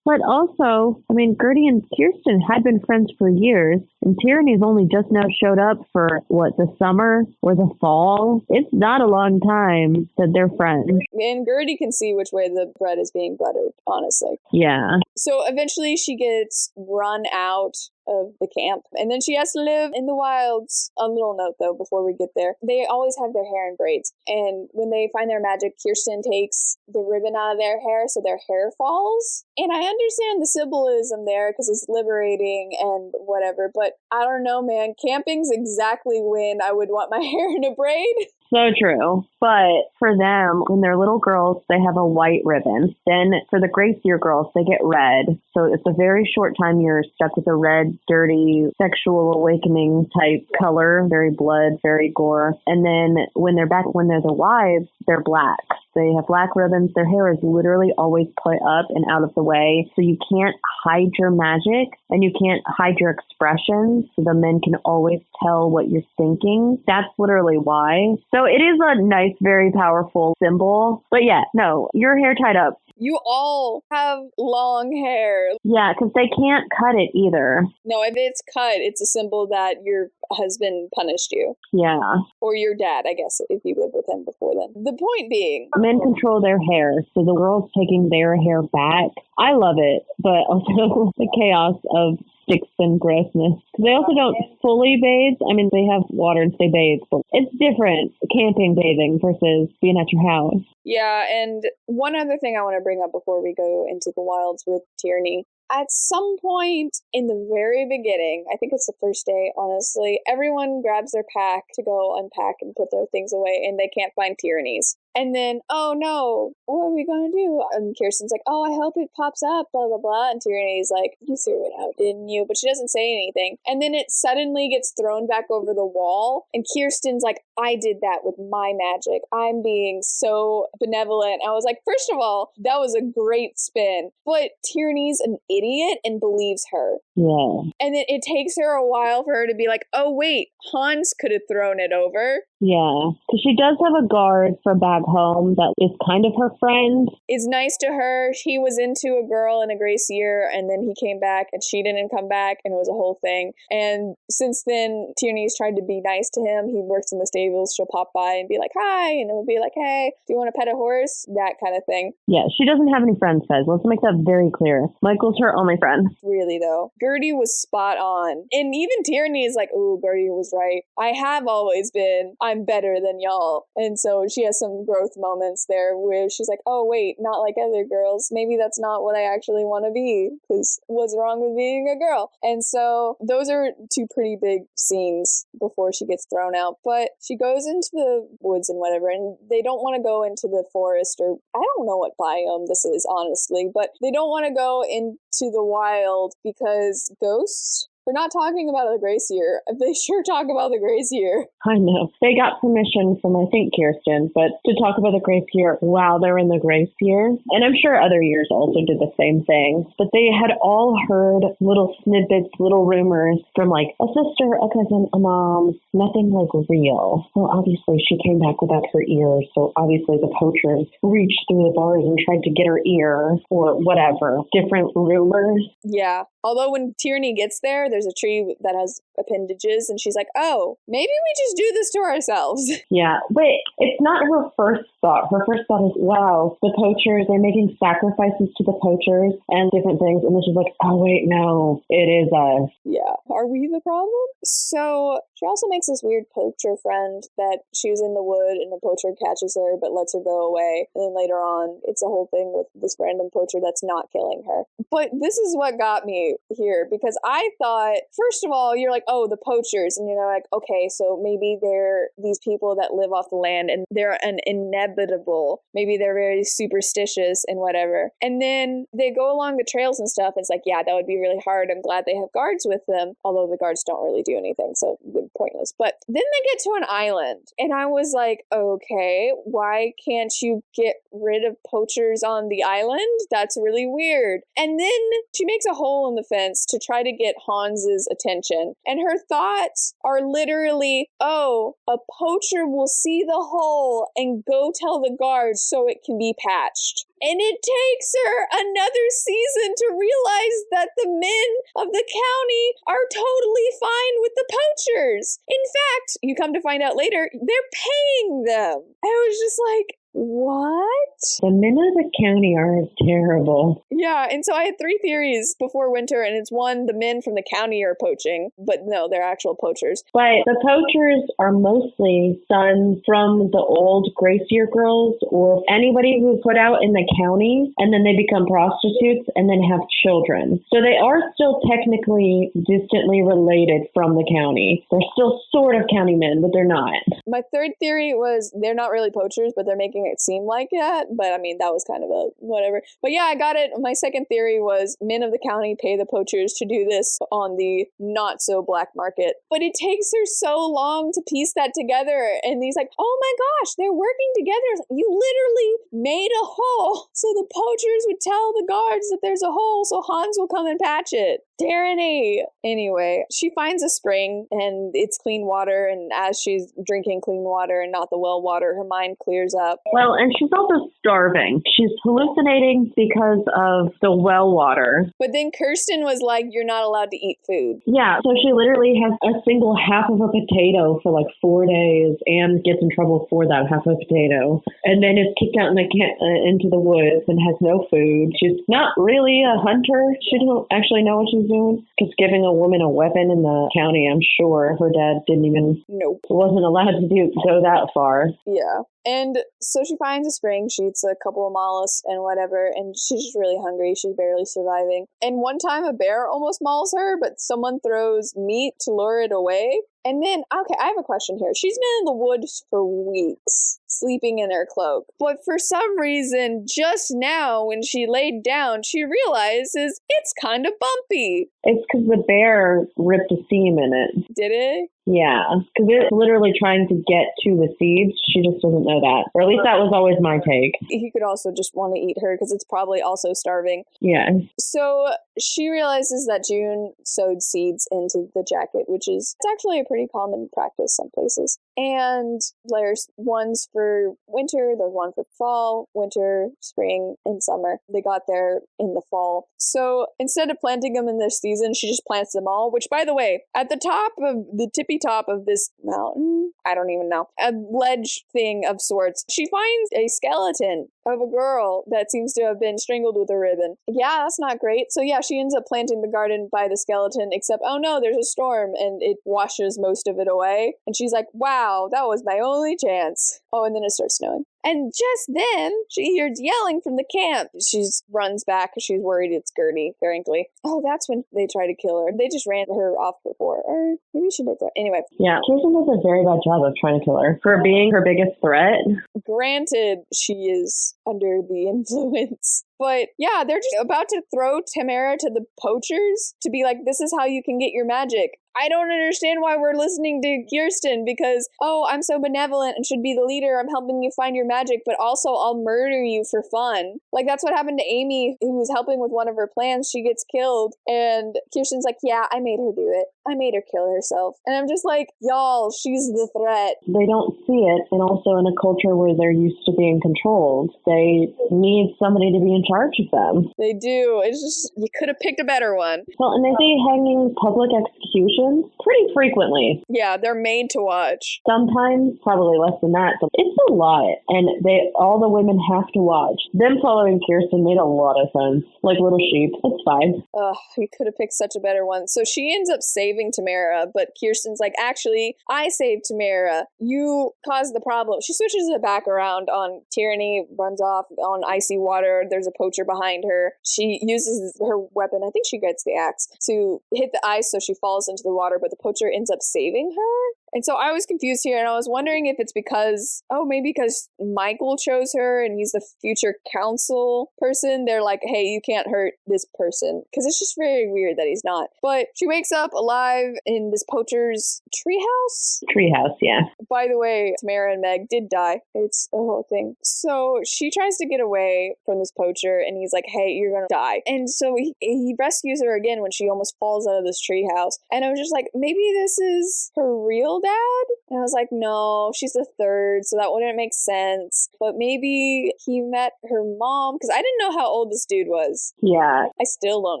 But also, I mean, Gertie and Kirsten had been friends for years, and Tierney's only just now showed up for, the summer or the fall? It's not a long time that they're friends. And Gertie can see which way the bread is being buttered, honestly. Yeah. So eventually she gets run out of the camp, and then she has to live in the wilds. A little note though before we get there, they always have their hair in braids, and when they find their magic, Kirsten takes the ribbon out of their hair so their hair falls. And I understand the symbolism there because it's liberating and whatever, but I don't know, man. Camping's exactly when I would want my hair in a braid. So true. But for them, when they're little girls, they have a white ribbon. Then for the Grace Year girls, they get red. So it's a very short time you're stuck with a red, dirty, sexual awakening type color, very blood, very gore. And then when they're the wives, they're black. They have black ribbons. Their hair is literally always put up and out of the way. So you can't hide your magic and you can't hide your expressions. So the men can always tell what you're thinking. That's literally why. So it is a nice, very powerful symbol. But yeah, no, your hair tied up. You all have long hair. Yeah, because they can't cut it either. No, if it's cut, it's a symbol that your husband punished you. Yeah. Or your dad, I guess, if you lived with him before then. The point being, men control their hair, so the girls taking their hair back. I love it, but also the chaos of sticks and grossness. They also don't fully bathe. I mean, they have water and they bathe, but it's different camping bathing versus being at your house. Yeah, and one other thing I want to bring up before we go into the wilds with Tierney. At some point in the very beginning, I think it's the first day, honestly, everyone grabs their pack to go unpack and put their things away, and they can't find Tierney's. And then, oh no, what are we going to do? And Kirsten's like, oh, I hope it pops up, blah, blah, blah. And Tierney's like, you threw it out, didn't you? But she doesn't say anything. And then it suddenly gets thrown back over the wall. And Kirsten's like, I did that with my magic. I'm being so benevolent. I was like, first of all, that was a great spin. But Tierney's an idiot and believes her. Yeah. And then it takes her a while for her to be like, oh, wait, Hans could have thrown it over. Yeah, because she does have a guard for back home that is kind of her friend. Is nice to her. He was into a girl in a Grace Year, and then he came back, and she didn't come back, and it was a whole thing. And since then, Tierney's tried to be nice to him. He works in the stables. She'll pop by and be like, hi, and it'll be like, hey, do you want to pet a horse? That kind of thing. Yeah, she doesn't have any friends, guys. Let's make that very clear. Michael's her only friend. Really, though. Gertie was spot on. And even Tierney is like, ooh, Gertie was right. I have always been. I'm better than y'all. And so she has some growth moments there where she's like, oh, wait, not like other girls. Maybe that's not what I actually want to be, because what's wrong with being a girl? And so those are two pretty big scenes before she gets thrown out. But she goes into the woods and whatever, and they don't want to go into the forest, or I don't know what biome this is, honestly, but they don't want to go into the wild because ghosts. We're not talking about the Gracier. They sure talk about the Gracier. I know. They got permission from, I think, Kirsten, but to talk about the Gracier while they're in the Gracier. And I'm sure other years also did the same thing. But they had all heard little snippets, little rumors from like a sister, a cousin, a mom, nothing like real. Well, obviously she came back without her ear, so obviously the poachers reached through the bars and tried to get her ear or whatever. Different rumors. Yeah. Although when Tierney gets there, there's a tree that has appendages, and she's like, oh, maybe we just do this to ourselves. Yeah, but it's not her first thought. Her first thought is, wow, the poachers, they're making sacrifices to the poachers and different things. And then she's like, oh, wait, no, it is us. Yeah. Are we the problem? So she also makes this weird poacher friend that she was in the wood and the poacher catches her but lets her go away. And then later on, it's a whole thing with this random poacher that's not killing her. But this is what got me here, because I thought, first of all, you're like, oh, the poachers. And you're like, okay, so maybe they're these people that live off the land and they're an inevitable. Maybe they're very superstitious and whatever. And then they go along the trails and stuff. It's like, yeah, that would be really hard. I'm glad they have guards with them, although the guards don't really do anything, so pointless. But then they get to an island, and I was like, okay, why can't you get rid of poachers on the island? That's really weird. And then she makes a hole in the fence to try to get Hans's attention. And her thoughts are literally, oh, a poacher will see the hole and go tell the guards so it can be patched. And it takes her another season to realize that the men of the county are totally fine with the poachers. In fact, you come to find out later, they're paying them. I was just like, what? The men of the county are terrible. Yeah, and so I had 3 theories before winter, and it's one, the men from the county are poaching, but no, they're actual poachers. But the poachers are mostly sons from the old Gracier girls or anybody who's put out in the county, and then they become prostitutes and then have children. So they are still technically distantly related from the county. They're still sort of county men, but they're not. My 3rd theory was they're not really poachers, but they're making it seem like that. But I mean, that was kind of a whatever. But yeah, I got it. My 2nd theory was men of the county pay the poachers to do this on the not so black market. But it takes her so long to piece that together. And he's like, oh my gosh, they're working together. You literally made a hole so the poachers would tell the guards that there's a hole so Hans will come and patch it. Tyranny. Anyway, she finds a spring and it's clean water. And as she's drinking clean water and not the well water, her mind clears up. Well, and she's also starving. She's hallucinating because of the well water. But then Kirsten was like, you're not allowed to eat food. Yeah, so she literally has a single half of a potato for like 4 days and gets in trouble for that half of a potato. And then is kicked out into the woods and has no food. She's not really a hunter. She don't actually know what she's doing. Because giving a woman a weapon in the county, I'm sure her dad didn't even... Nope. Wasn't allowed to go that far. Yeah. And so she finds a spring, she eats a couple of mollusks and whatever, and she's just really hungry. She's barely surviving. And one time a bear almost mauls her, but someone throws meat to lure it away. And then, okay, I have a question here. She's been in the woods for weeks, sleeping in her cloak. But for some reason, just now, when she laid down, she realizes it's kind of bumpy. It's because the bear ripped a seam in it. Did it? Yeah, because it's literally trying to get to the seeds. She just doesn't know that. Or at least that was always my take. He could also just want to eat her because it's probably also starving. Yeah. So she realizes that June sewed seeds into the jacket, which is it's actually a pretty common practice some places. And there's ones for winter, there's one for fall, winter, spring, and summer. They got there in the fall. So instead of planting them in this season, she just plants them all, which, by the way, at the top of the tippy tippy top of this mountain. I don't even know. A ledge thing of sorts. She finds a skeleton of a girl that seems to have been strangled with a ribbon. Yeah, that's not great. So yeah, she ends up planting the garden by the skeleton, except, oh no, there's a storm and it washes most of it away. And she's like, wow, that was my only chance. Oh, and then it starts snowing. And just then, she hears yelling from the camp. She runs back because she's worried it's Gertie, frankly. Oh, that's when they try to kill her. They just ran her off before. Or maybe she did that. Anyway. Yeah, Kirsten does a very bad job of trying to kill her. For being her biggest threat. Granted, she is under the influence. But yeah, they're just about to throw Tamara to the poachers to be like, this is how you can get your magic. I don't understand why we're listening to Kirsten because, oh, I'm so benevolent and should be the leader. I'm helping you find your magic, but also I'll murder you for fun. Like, that's what happened to Amy, who was helping with one of her plans. She gets killed, and Kirsten's like, yeah, I made her do it. I made her kill herself. And I'm just like, y'all, she's the threat. They don't see it, and also in a culture where they're used to being controlled, they need somebody to be in charge of them. They do. It's just, you could have picked a better one. Well, and they see hanging public executions pretty frequently. Yeah, they're made to watch. Sometimes, probably less than that, but it's a lot. And all the women have to watch. Them following Kirsten made a lot of sense. Like little sheep. It's fine. Ugh, you could have picked such a better one. So she ends up saving Tamara, but Kirsten's like, actually, I saved Tamara. You caused the problem. She switches it back around on Tyranny, runs off on icy water. There's a poacher behind her. She uses her weapon, I think she gets the axe, to hit the ice so she falls into the water, but the poacher ends up saving her. And so I was confused here, and I was wondering if it's because, maybe because Michael chose her and he's the future council person. They're like, hey, you can't hurt this person. Because it's just very weird that he's not. But she wakes up alive in this poacher's treehouse. Treehouse, yeah. By the way, Tamara and Meg did die. It's a whole thing. So she tries to get away from this poacher, and he's like, hey, you're gonna die. And so he rescues her again when she almost falls out of this treehouse. And I was just like, maybe this is her real dad? And I was like, no, she's the third, so that wouldn't make sense. But maybe he met her mom, because I didn't know how old this dude was. Yeah. I still don't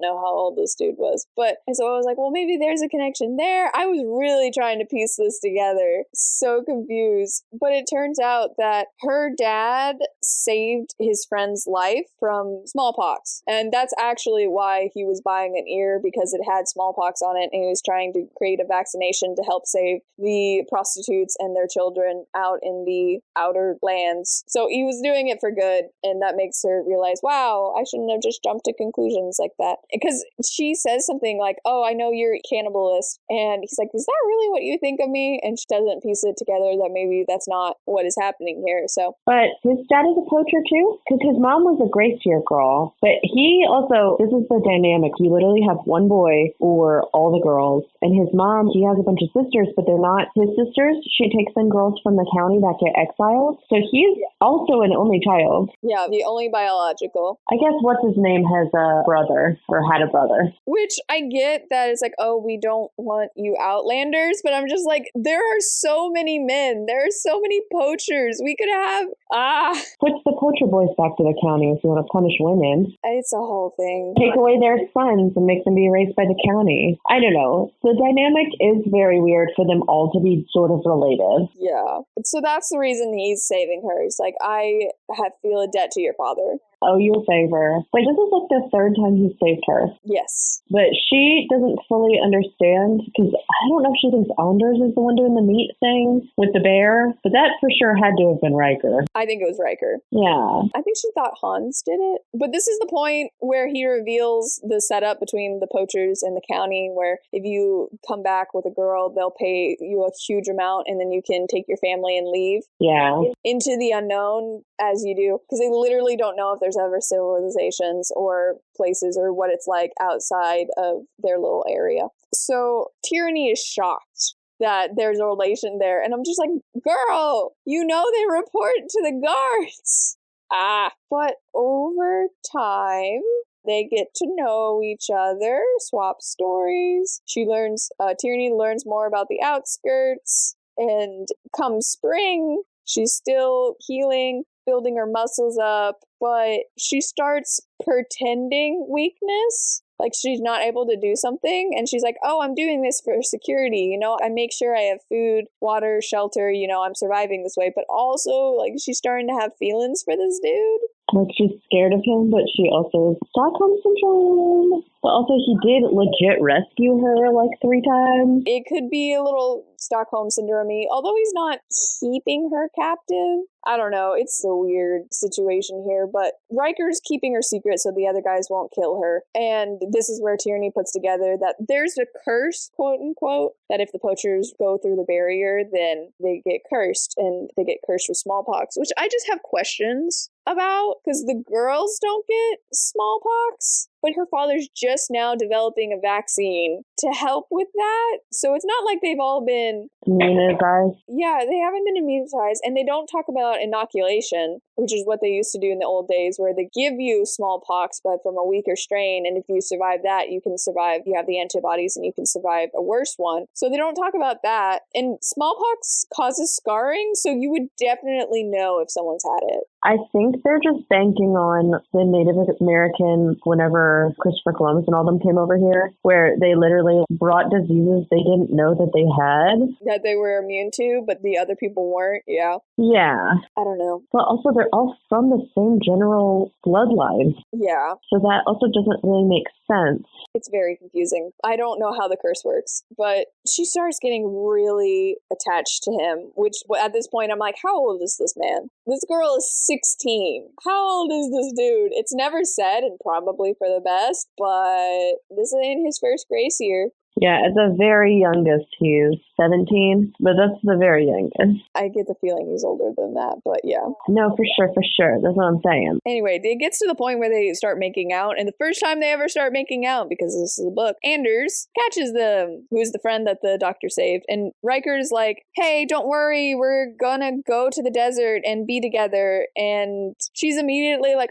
know how old this dude was. And so I was like, well, maybe there's a connection there. I was really trying to piece this together. So confused. But it turns out that her dad saved his friend's life from smallpox. And that's actually why he was buying an ear, because it had smallpox on it, and he was trying to create a vaccination to help save the prostitutes and their children out in the outer lands. So he was doing it for good, and that makes her realize, wow, I shouldn't have just jumped to conclusions like that. Because she says something like, oh, I know you're a cannibalist, and he's like, is that really what you think of me? And she doesn't piece it together that maybe that's not what is happening here. So, but his dad is a poacher too, because his mom was a Grace Year girl, but he also, this is the dynamic, you literally have one boy or all the girls, and his mom, he has a bunch of sisters, but they're not his sisters. She takes in girls from the county that get exiled. So he's also an only child. Yeah, the only biological. I guess what's his name has a brother, or had a brother. Which I get that it's like, oh, we don't want you outlanders, but I'm just like, there are so many men. There are so many poachers. We could have, Puts the poacher boys back to the county if you want to punish women. It's a whole thing. Take away their sons and make them be raised by the county. I don't know. The dynamic is very weird for them all to be sort of related. Yeah. So that's the reason he's saving her. It's like, I feel a debt to your father. Oh, you a favor. Like, this is like the third time he saved her. Yes. But she doesn't fully understand, because I don't know if she thinks Anders is the one doing the meat thing with the bear, but that for sure had to have been Riker. I think it was Riker. Yeah. I think she thought Hans did it. But this is the point where he reveals the setup between the poachers and the county, where if you come back with a girl, they'll pay you a huge amount, and then you can take your family and leave. Yeah. Into the unknown, as you do, because they literally don't know if there's ever civilizations or places or what it's like outside of their little area. So Tyranny is shocked that there's a relation there, and I'm just like, girl, you know they report to the guards. But over time, they get to know each other, swap stories. Tyranny learns more about the outskirts, and come spring, she's still healing, building her muscles up, but she starts pretending weakness Like, she's not able to do something, and she's like, oh, I'm doing this for security, I make sure I have food, water, shelter, I'm surviving this way. But also, like, she's starting to have feelings for this dude. Like, she's scared of him, but she also is Stockholm Syndrome. But also, he did legit rescue her like 3 times. It could be a little Stockholm Syndrome-y, although he's not keeping her captive. I don't know. It's a weird situation here, but Riker's keeping her secret so the other guys won't kill her. And this is where Tierney puts together that there's a curse, quote unquote, that if the poachers go through the barrier, then they get cursed, and they get cursed with smallpox, which I just have questions about, because the girls don't get smallpox, but her father's just now developing a vaccine to help with that. So it's not like they've all been immunized. Yeah, they haven't been immunized, and they don't talk about inoculation, which is what they used to do in the old days, where they give you smallpox, but from a weaker strain, and if you survive that, you can survive, you have the antibodies, and you can survive a worse one. So they don't talk about that, and smallpox causes scarring, so you would definitely know if someone's had it. I think they're just banking on the Native American, whenever Christopher Columbus and all them came over here, where they literally brought diseases they didn't know that they had. That they were immune to, but the other people weren't, yeah. Yeah. I don't know. But also, they're all from the same general bloodline. Yeah. So that also doesn't really make sense. It's very confusing. I don't know how the curse works, but she starts getting really attached to him, which at this point I'm like, how old is this man? This girl is 16. How old is this dude? It's never said, and probably for the best, but this ain't his first grace year. Yeah, at the very youngest, he's 17, but that's the very youngest. I get the feeling he's older than that, but yeah. No, for sure. That's what I'm saying. Anyway, it gets to the point where they start making out, and the first time they ever start making out, because this is a book, Anders catches them, who's the friend that the doctor saved, and Riker's like, hey, don't worry, we're gonna go to the desert and be together, and she's immediately like,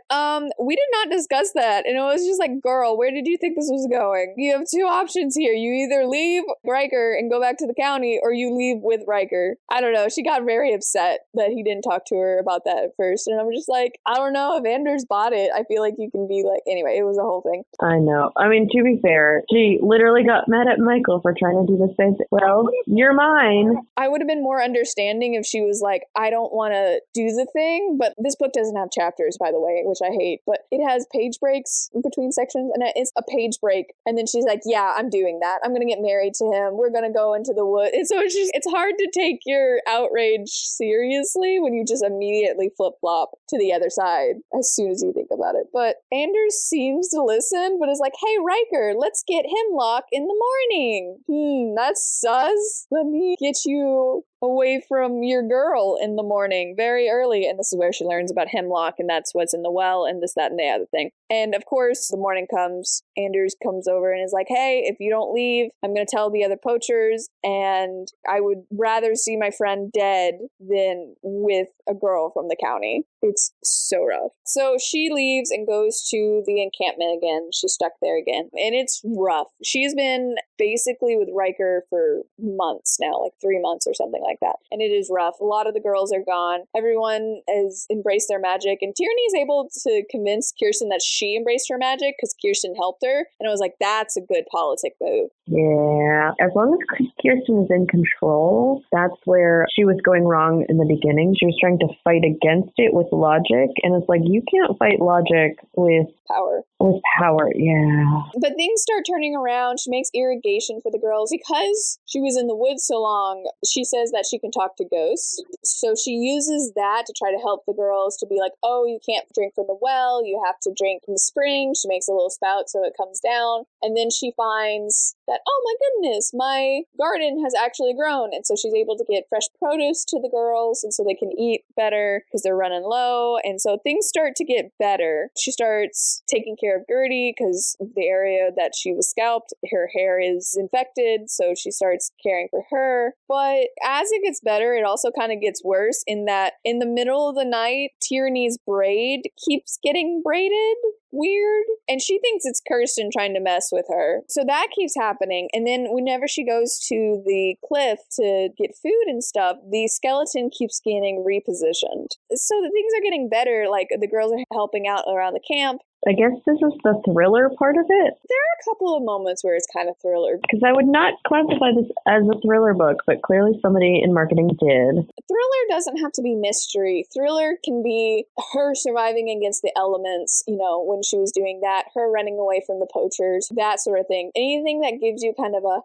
we did not discuss that, and it was just like, girl, where did you think this was going? You have 2 options here. You either leave Riker and go back to the county, or you leave with Riker. I don't know. She got very upset that he didn't talk to her about that at first. And I'm just like, I don't know if Anders bought it. I feel like you can be like, anyway, it was a whole thing. I know. I mean, to be fair, she literally got mad at Michael for trying to do the same thing. Well, you're mine. I would have been more understanding if she was like, I don't want to do the thing. But this book doesn't have chapters, by the way, which I hate. But it has page breaks in between sections. And it's a page break. And then she's like, yeah, I'm doing that. I'm going to get married to him. We're going to go into the woods. And so it's hard to take your outrage seriously when you just immediately flip-flop to the other side as soon as you think about it. But Anders seems to listen, but is like, hey, Riker, let's get hemlock in the morning. That's sus. Let me get you away from your girl in the morning very early. And this is where she learns about hemlock, and that's what's in the well, and this, that, and the other thing. And of course, the morning comes, Anders comes over and is like, hey, if you don't leave, I'm going to tell the other poachers, and I would rather see my friend dead than with a girl from the county. It's so rough. So she leaves and goes to the encampment again. She's stuck there again. And it's rough. She's been basically with Riker for months now, like 3 months or something like that. And it is rough. A lot of the girls are gone. Everyone has embraced their magic. And Tierney's able to convince Kirsten that she embraced her magic because Kirsten helped her. And I was like, that's a good politic move. Yeah. As long as Kirsten is in control, that's where she was going wrong in the beginning. She was trying to fight against it with logic. And it's like, you can't fight logic with power. With power, yeah. But things start turning around. She makes irrigation for the girls. Because she was in the woods so long, she says that she can talk to ghosts. So she uses that to try to help the girls to be like, oh, you can't drink from the well. You have to drink from the spring. She makes a little spout so it comes down. And then she finds that, oh my goodness, my garden has actually grown. And so she's able to get fresh produce to the girls, and so they can eat better because they're running low. And so things start to get better. She starts taking care of Gertie because the area that she was scalped, her hair is infected. So she starts caring for her. But as it gets better, it also kind of gets worse in that in the middle of the night, Tierney's braid keeps getting braided weird, and she thinks it's Kirsten trying to mess with her. So that keeps happening. And then whenever she goes to the cliff to get food and stuff, the skeleton keeps getting repositioned. So the things are getting better. Like, the girls are helping out around the camp. I guess this is the thriller part of it. There are a couple of moments where it's kind of thriller. Because I would not classify this as a thriller book, but clearly somebody in marketing did. Thriller doesn't have to be mystery. Thriller can be her surviving against the elements, when she was doing that, her running away from the poachers, that sort of thing. Anything that gives you kind of a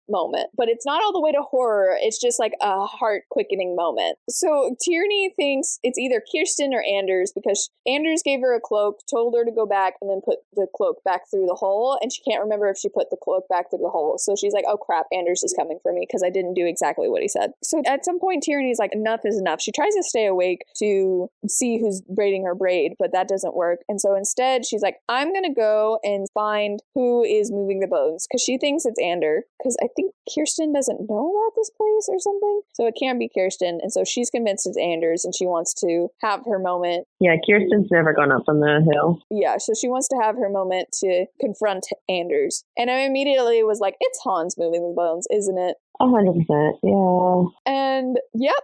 moment. But it's not all the way to horror. It's just like a heart-quickening moment. So Tierney thinks it's either Kirsten or Anders, because Anders gave her a cloak, told her to go back, and then put the cloak back through the hole, and she can't remember if she put the cloak back through the hole. So she's like, oh crap, Anders is coming for me because I didn't do exactly what he said. So at some point, Tierney's like, enough is enough. She tries to stay awake to see who's braiding her braid, but that doesn't work. And so instead, she's like, I'm going to go and find who is moving the bones, because she thinks it's Ander, because I think Kirsten doesn't know about this place or something. So it can't be Kirsten. And so she's convinced it's Anders, and she wants to have her moment. Yeah, Kirsten's never gone up from the hill. Yeah, so she wants to have her moment to confront Anders. And I immediately was like, it's Hans moving the bones, isn't it? 100%, yeah. And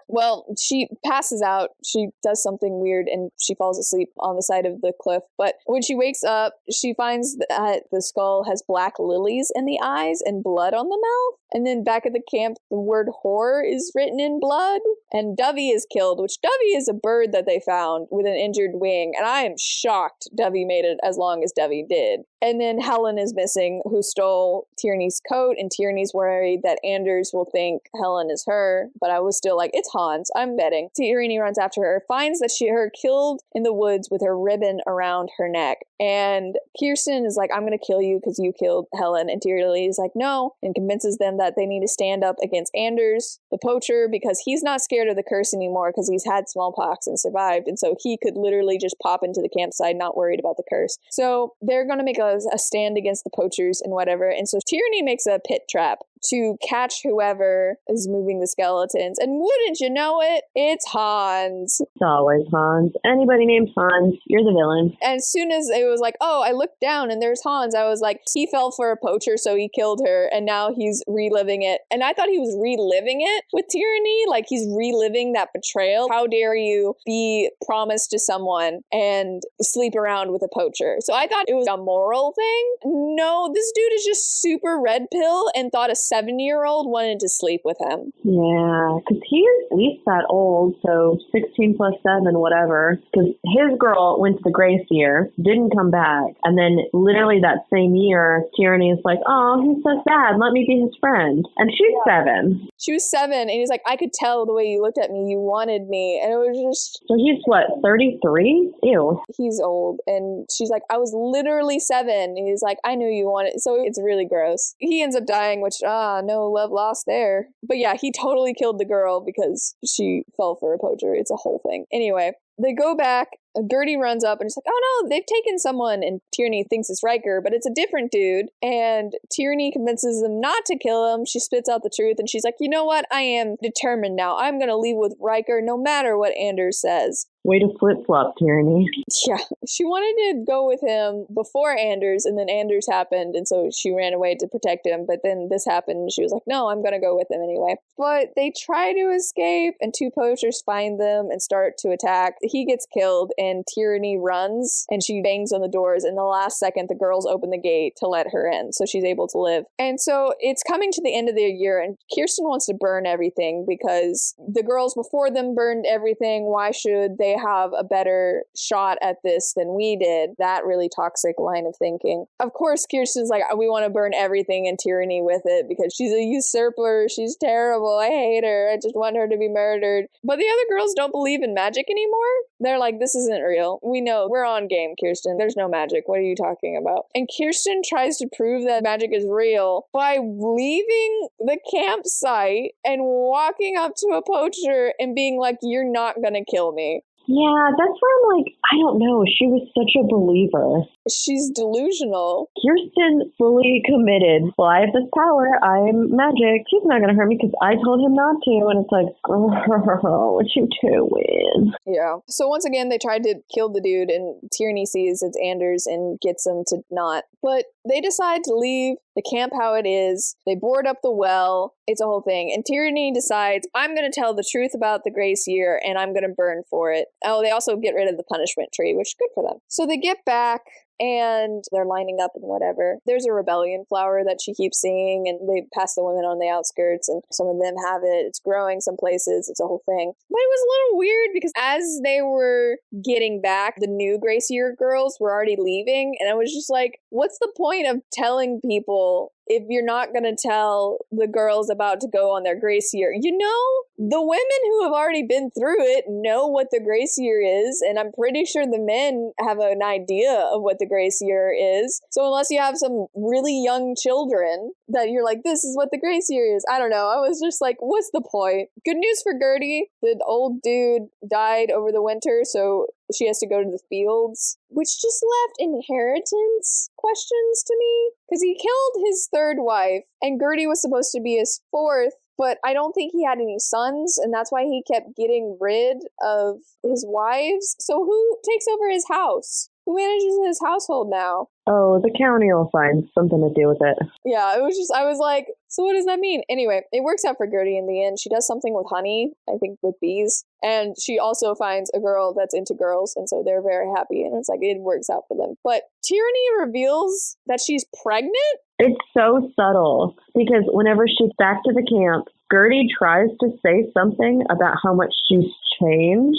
well, she passes out. She does something weird and she falls asleep on the side of the cliff. But when she wakes up, she finds that the skull has black lilies in the eyes and blood on the mouth. And then back at the camp, the word whore is written in blood. And Dovey is killed, which Dovey is a bird that they found with an injured wing. And I am shocked Dovey made it as long as Dovey did. And then Helen is missing, who stole Tierney's coat. And Tierney's worried that Anders will think Helen is her. But I was still like, it's Hans, I'm betting. Tierney runs after her, finds that her killed in the woods with her ribbon around her neck. And Kirsten is like, I'm going to kill you because you killed Helen. And Tierney is like, no, and convinces them that they need to stand up against Anders, the poacher, because he's not scared of the curse anymore because he's had smallpox and survived. And so he could literally just pop into the campsite, not worried about the curse. So they're going to make a stand against the poachers and whatever. And so Tierney makes a pit trap to catch whoever is moving the skeletons. And wouldn't you know it, it's Hans. It's always Hans. Anybody named Hans, you're the villain. And as soon as it was like, oh, I looked down and there's Hans, I was like, he fell for a poacher, so he killed her, and now he's reliving it. And I thought he was reliving it with Tierney, like he's reliving that betrayal. How dare you be promised to someone and sleep around with a poacher? So I thought it was a moral thing. No, this dude is just super red pill and thought a 7-year-old wanted to sleep with him. Yeah, because he is at least that old, so 16 plus 7, whatever. Because his girl went to the Grace year, didn't come back, and then literally that same year, Tierney is like, oh, he's so sad, let me be his friend. And she's 7. She was 7, and he's like, I could tell the way you looked at me, you wanted me. And it was just... So he's what, 33? Ew. He's old. And she's like, I was literally 7. And he's like, I knew you wanted... So it's really gross. He ends up dying, which, no love lost there. But yeah, he totally killed the girl because she fell for a poacher. It's a whole thing. Anyway, they go back. Gertie runs up and it's like, oh no, they've taken someone, and Tierney thinks it's Riker, but it's a different dude. And Tierney convinces them not to kill him. She spits out the truth and she's like, you know what? I am determined now. I'm going to leave with Riker no matter what Anders says. Way to flip-flop, Tierney. Yeah, she wanted to go with him before Anders, and then Anders happened, and so she ran away to protect him, but then this happened, and she was like, no, I'm gonna go with him anyway. But they try to escape, and 2 poachers find them and start to attack. He gets killed, and Tierney runs, and she bangs on the doors, and the last second, the girls open the gate to let her in, so she's able to live. And so it's coming to the end of their year, and Kirsten wants to burn everything, because the girls before them burned everything. Why should they have a better shot at this than we did? That really toxic line of thinking. Of course, Kirsten's like, we want to burn everything and Tierney with it because she's a usurper. She's terrible. I hate her. I just want her to be murdered. But the other girls don't believe in magic anymore. They're like, this isn't real. We know. We're on game, Kirsten. There's no magic. What are you talking about? And Kirsten tries to prove that magic is real by leaving the campsite and walking up to a poacher and being like, you're not gonna kill me. Yeah, that's where I'm like, I don't know. She was such a believer. She's delusional. Kirsten fully committed. Well, I have this power. I'm magic. He's not going to hurt me because I told him not to. And it's like, girl, what you doing? Yeah. So once again, they tried to kill the dude, and Tierney sees it's Anders and gets him to not. But they decide to leave the camp how it is. They board up the well. It's a whole thing. And Tierney decides, I'm going to tell the truth about the Grace year, and I'm going to burn for it. Oh, they also get rid of the punishment tree, which is good for them. So they get back. and they're lining up and whatever. There's a rebellion flower that she keeps seeing, and they pass the women on the outskirts, and some of them have it. It's growing some places. It's a whole thing. But it was a little weird because as they were getting back, the new Grace Year girls were already leaving, and I was just like, what's the point of telling people if you're not going to tell the girls about to go on their Grace Year? You know, the women who have already been through it know what the Grace Year is, and I'm pretty sure the men have an idea of what the Grace Year is. So unless you have some really young children that you're like, this is what the Grace Year is, I don't know. I was just like, what's the point? Good news for Gertie. The old dude died over the winter, so she has to go to the fields, which just left inheritance questions to me. Because he killed his third wife, and Gertie was supposed to be his fourth, but I don't think he had any sons, and that's why he kept getting rid of his wives. So who takes over his house? Who manages his household now? Oh, the county will find something to do with it. Yeah, it was just, I was like, so what does that mean? Anyway, it works out for Gertie in the end. She does something with honey, I think with bees. And she also finds a girl that's into girls, and so they're very happy, and it's like, it works out for them. But Tyranny reveals that she's pregnant? It's so subtle, because whenever she's back to the camp, Gertie tries to say something about how much she's changed,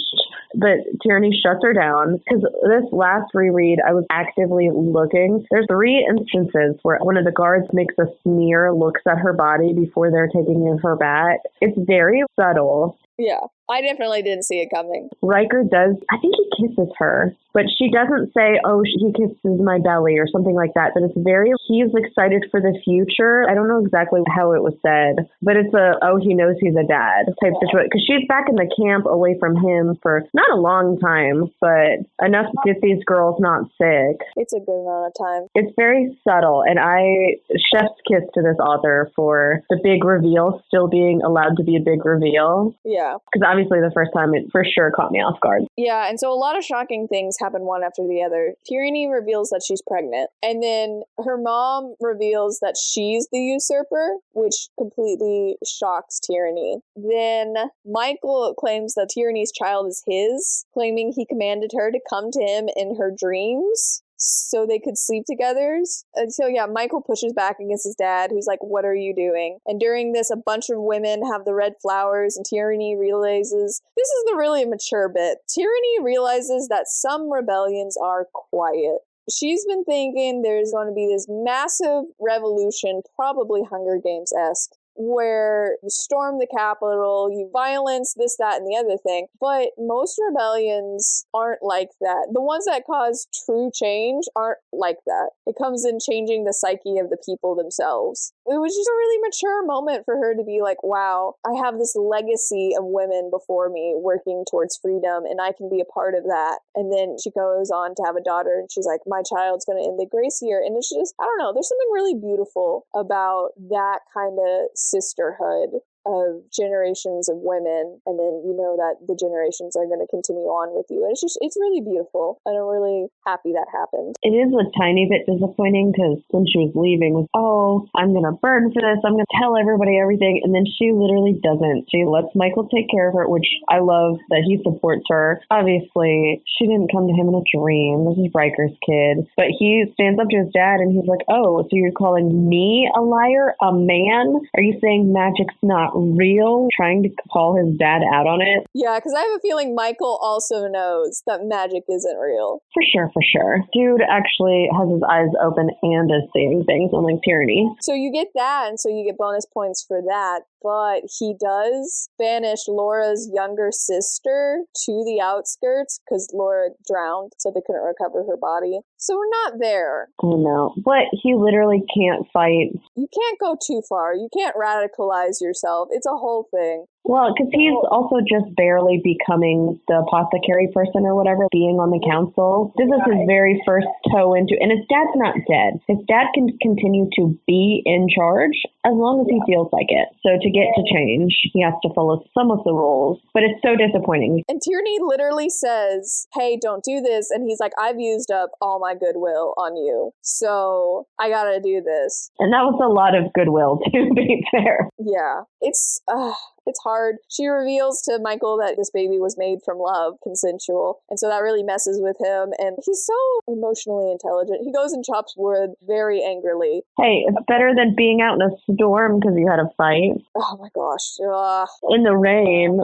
but Tyranny shuts her down. Because this last reread, I was actively looking. There's 3 instances where one of the guards makes a sneer, looks at her body before they're taking her back. It's very subtle. Yeah, I definitely didn't see it coming. Riker does, I think he kisses her, but she doesn't say, oh, he kisses my belly or something like that. But it's very, he's excited for the future. I don't know exactly how it was said, but it's he knows he's a dad type situation. Because she's back in the camp away from him for not a long time, but enough to get these girls not sick. It's a good amount of time. It's very subtle, and I chef's kiss to this author for the big reveal still being allowed to be a big reveal. Yeah. Because obviously the first time it for sure caught me off guard. Yeah, and so a lot of shocking things happen one after the other. Tyranny reveals that she's pregnant, and then her mom reveals that she's the usurper, which completely shocks Tyranny. Then Michael claims that Tyranny's child is his, claiming he commanded her to come to him in her dreams so they could sleep together. And so yeah, Michael pushes back against his dad, who's like, what are you doing? And during this, a bunch of women have the red flowers, and Tyranny realizes, this is the really mature bit, Tyranny realizes that some rebellions are quiet. She's been thinking there's going to be this massive revolution, probably Hunger Games-esque, where you storm the Capitol, you violence, this, that, and the other thing. But most rebellions aren't like that. The ones that cause true change aren't like that. It comes in changing the psyche of the people themselves. It was just a really mature moment for her to be like, wow, I have this legacy of women before me working towards freedom, and I can be a part of that. And then she goes on to have a daughter, and she's like, my child's going to end the Grace Year. And it's just, I don't know, there's something really beautiful about that kind of sisterhood of generations of women, and then you know that the generations are going to continue on with you. And it's really beautiful, and I'm really happy that happened. It is a tiny bit disappointing because when she was leaving, was, oh, I'm going to burn for this, I'm going to tell everybody everything, and then she literally doesn't. She lets Michael take care of her, which I love that he supports her. Obviously, she didn't come to him in a dream. This is Riker's kid. But he stands up to his dad and he's like, oh, so you're calling me a liar, a man? Are you saying magic's not real? Trying to call his dad out on it. Yeah, because I have a feeling Michael also knows that magic isn't real. For sure. Dude actually has his eyes open and is seeing things, unlike Tyranny. So you get that, and so you get bonus points for that. But he does banish Laura's younger sister to the outskirts because Laura drowned, so they couldn't recover her body. So we're not there. I know. But he literally can't fight. You can't go too far. You can't radicalize yourself. It's a whole thing. Well, because he's also just barely becoming the apothecary person or whatever, being on the council. This is his very first toe into, and his dad's not dead. His dad can continue to be in charge as long as he feels like it. So to get to change, he has to follow some of the rules. But it's so disappointing. And Tyranny literally says, hey, don't do this. And he's like, I've used up all my goodwill on you, so I gotta do this. And that was a lot of goodwill, to be fair. Yeah. it's hard. She reveals to Michael that this baby was made from love, consensual. And so that really messes with him. And he's so emotionally intelligent. He goes and chops wood very angrily. Hey, it's better than being out in a storm because you had a fight. Oh my gosh. In the rain.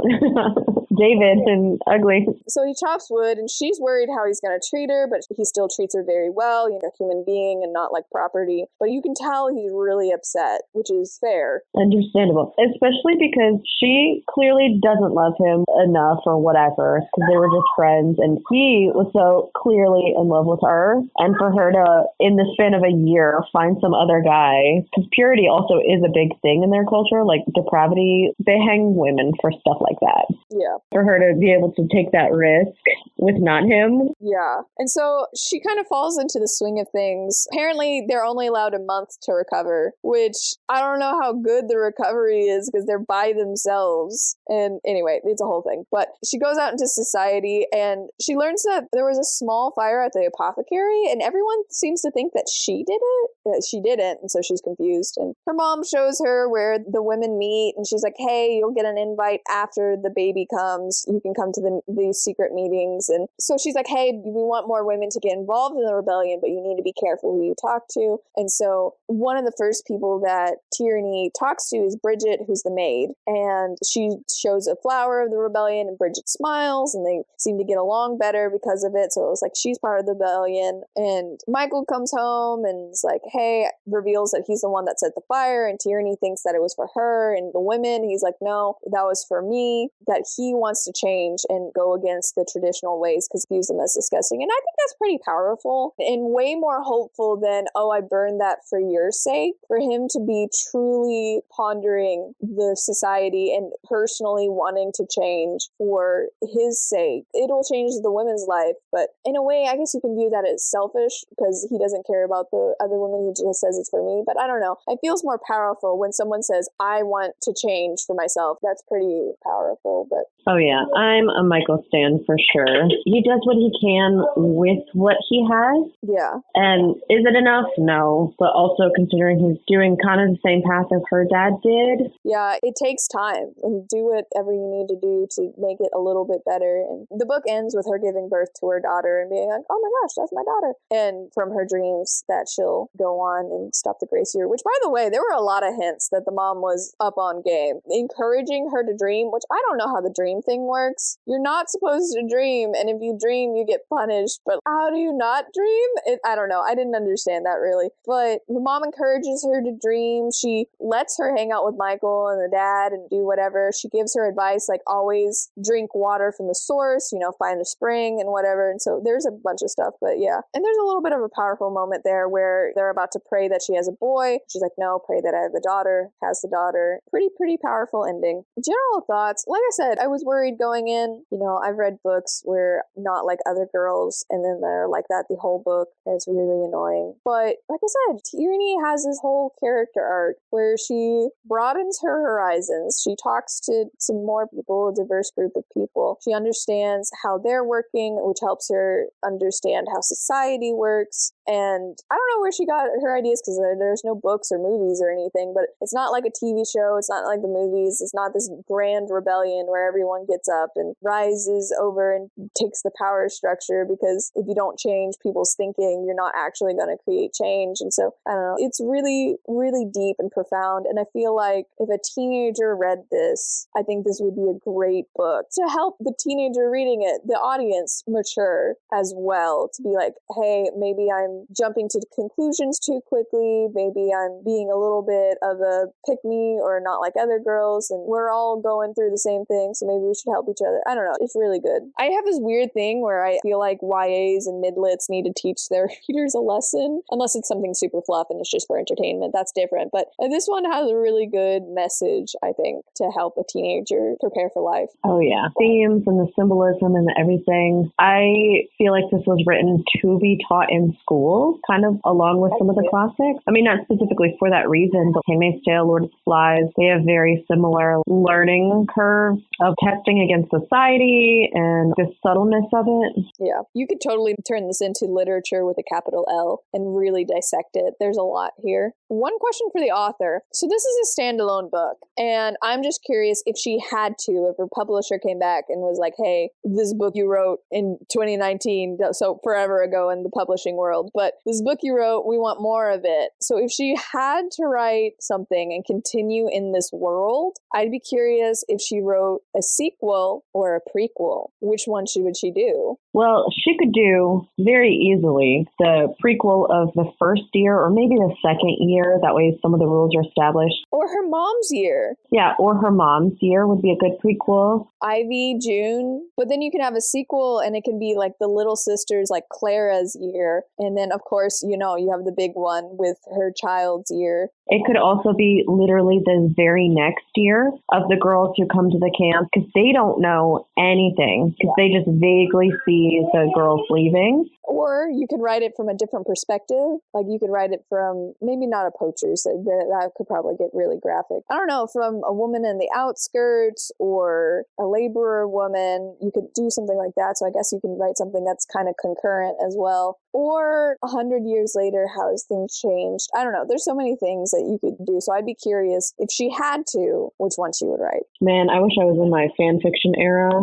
David and ugly. So he chops wood, and she's worried how he's going to treat her, but he still treats her very well, a human being and not like property. But you can tell he's really upset, which is fair. Understandable. Especially because she clearly doesn't love him enough or whatever, because they were just friends, and he was so clearly in love with her. And for her to, in the span of a year, find some other guy, because purity also is a big thing in their culture, like depravity, they hang women for stuff like that. Yeah. For her to be able to take that risk with not him. Yeah. And so she kind of falls into the swing of things. Apparently, they're only allowed a month to recover, which I don't know how good the recovery is because they're by themselves. And anyway, it's a whole thing. But she goes out into society and she learns that there was a small fire at the apothecary, and everyone seems to think that she did it. She didn't, and so she's confused. And her mom shows her where the women meet, and she's like, hey, you'll get an invite after the baby comes. You can come to these secret meetings. And so she's like, hey, we want more women to get involved in the rebellion, but you need to be careful who you talk to. And so one of the first people that Tierney talks to is Bridget, who's the maid. And she shows a flower of the rebellion, and Bridget smiles, and they seem to get along better because of it. So it was like she's part of the rebellion. And Michael comes home and is like, hey, reveals that he's the one that set the fire, and Tierney thinks that it was for her and the women. He's like, no, that was for me. That he wants to change and go against the traditional ways because he views them as disgusting. And I think that's pretty powerful and way more hopeful than, oh, I burned that for your sake. For him to be truly pondering the society and personally wanting to change for his sake. It'll change the women's life, but in a way, I guess you can view that as selfish because he doesn't care about the other women. He just says it's for me. But I don't know. It feels more powerful when someone says, I want to change for myself. That's pretty powerful. But oh yeah, I'm a Michael stan for sure. He does what he can with what he has. Yeah. And is it enough? No. But also considering he's doing kind of the same path as her dad did. Yeah, it takes time, and do whatever you need to do to make it a little bit better. And the book ends with her giving birth to her daughter and being like, oh my gosh, that's my daughter. And from her dreams that she'll go on and stop the Grace year, which by the way, there were a lot of hints that the mom was up on game, encouraging her to dream, which I don't know how the dream thing works. You're not supposed to dream, and if you dream, you get punished. But how do you not dream? I don't know. I didn't understand that really. But the mom encourages her to dream. She lets her hang out with Michael and the dad and do whatever. She gives her advice like always drink water from the source, find a spring and whatever. And so there's a bunch of stuff, but yeah. And there's a little bit of a powerful moment there where they're about to pray that she has a boy. She's like, no, pray that I have a daughter. Has the daughter. Pretty powerful ending. General thoughts. Like I said, I was worried going in. I've read books where not like other girls, and then they're like that the whole book. Is really annoying. But like I said, Tierney has this whole character arc where she broadens her horizons. She talks to some more people, a diverse group of people. She understands how they're working, which helps her understand how society works. And I don't know where she got her ideas because there's no books or movies or anything, but it's not like a TV show. It's not like the movies. It's not this grand rebellion where everyone gets up and rises over and takes the power structure, because if you don't change people's thinking, you're not actually going to create change. And so, I don't know, it's really, really deep and profound. And I feel like if a teenager read this, I think this would be a great book to help the teenager reading it, the audience, mature as well, to be like, hey, maybe I'm jumping to conclusions too quickly. Maybe I'm being a little bit of a pick-me or not like other girls, and we're all going through the same thing, so maybe we should help each other. I don't know. It's really good. I have this weird thing where I feel like YAs and midlits need to teach their readers a lesson, unless it's something super fluff and it's just for entertainment. That's different. But this one has a really good message, I think, to help a teenager prepare for life. Oh, yeah. Themes and the symbolism and everything. I feel like this was written to be taught in school, kind of along with some of the classics. I mean, not specifically for that reason, but Handmaid's Tale, Lord of the Flies, they have very similar learning curves of testing against society and the subtleness of it. Yeah, you could totally turn this into literature with a capital L and really dissect it. There's a lot here. One question for the author. So this is a standalone book, and I'm just curious if she had to, if her publisher came back and was like, hey, this book you wrote in 2019, so forever ago in the publishing world, but this book you wrote, we want more of it. So if she had to write something and continue in this world, I'd be curious if she wrote a sequel or a prequel. Which one would she do? Well, she could do very easily the prequel of the first year or maybe the second year. That way some of the rules are established. Or her mom's year. Yeah, or her mom's year would be a good prequel. Ivy, June. But then you can have a sequel and it can be like the little sisters, like Clara's year. And then, of course, you have the big one with her child's year. It could also be literally the very next year of the girls who come to the camp because they don't know anything because they just vaguely see the girls leaving. Or you could write it from a different perspective. Like you could write it from maybe not a poacher's. That could probably get really graphic. I don't know, from a woman in the outskirts or a laborer woman. You could do something like that. So I guess you can write something that's kind of concurrent as well. Or 100 years later, how has things changed? I don't know. There's so many things that you could do. So I'd be curious if she had to, which one she would write. Man, I wish I was in my fan fiction era.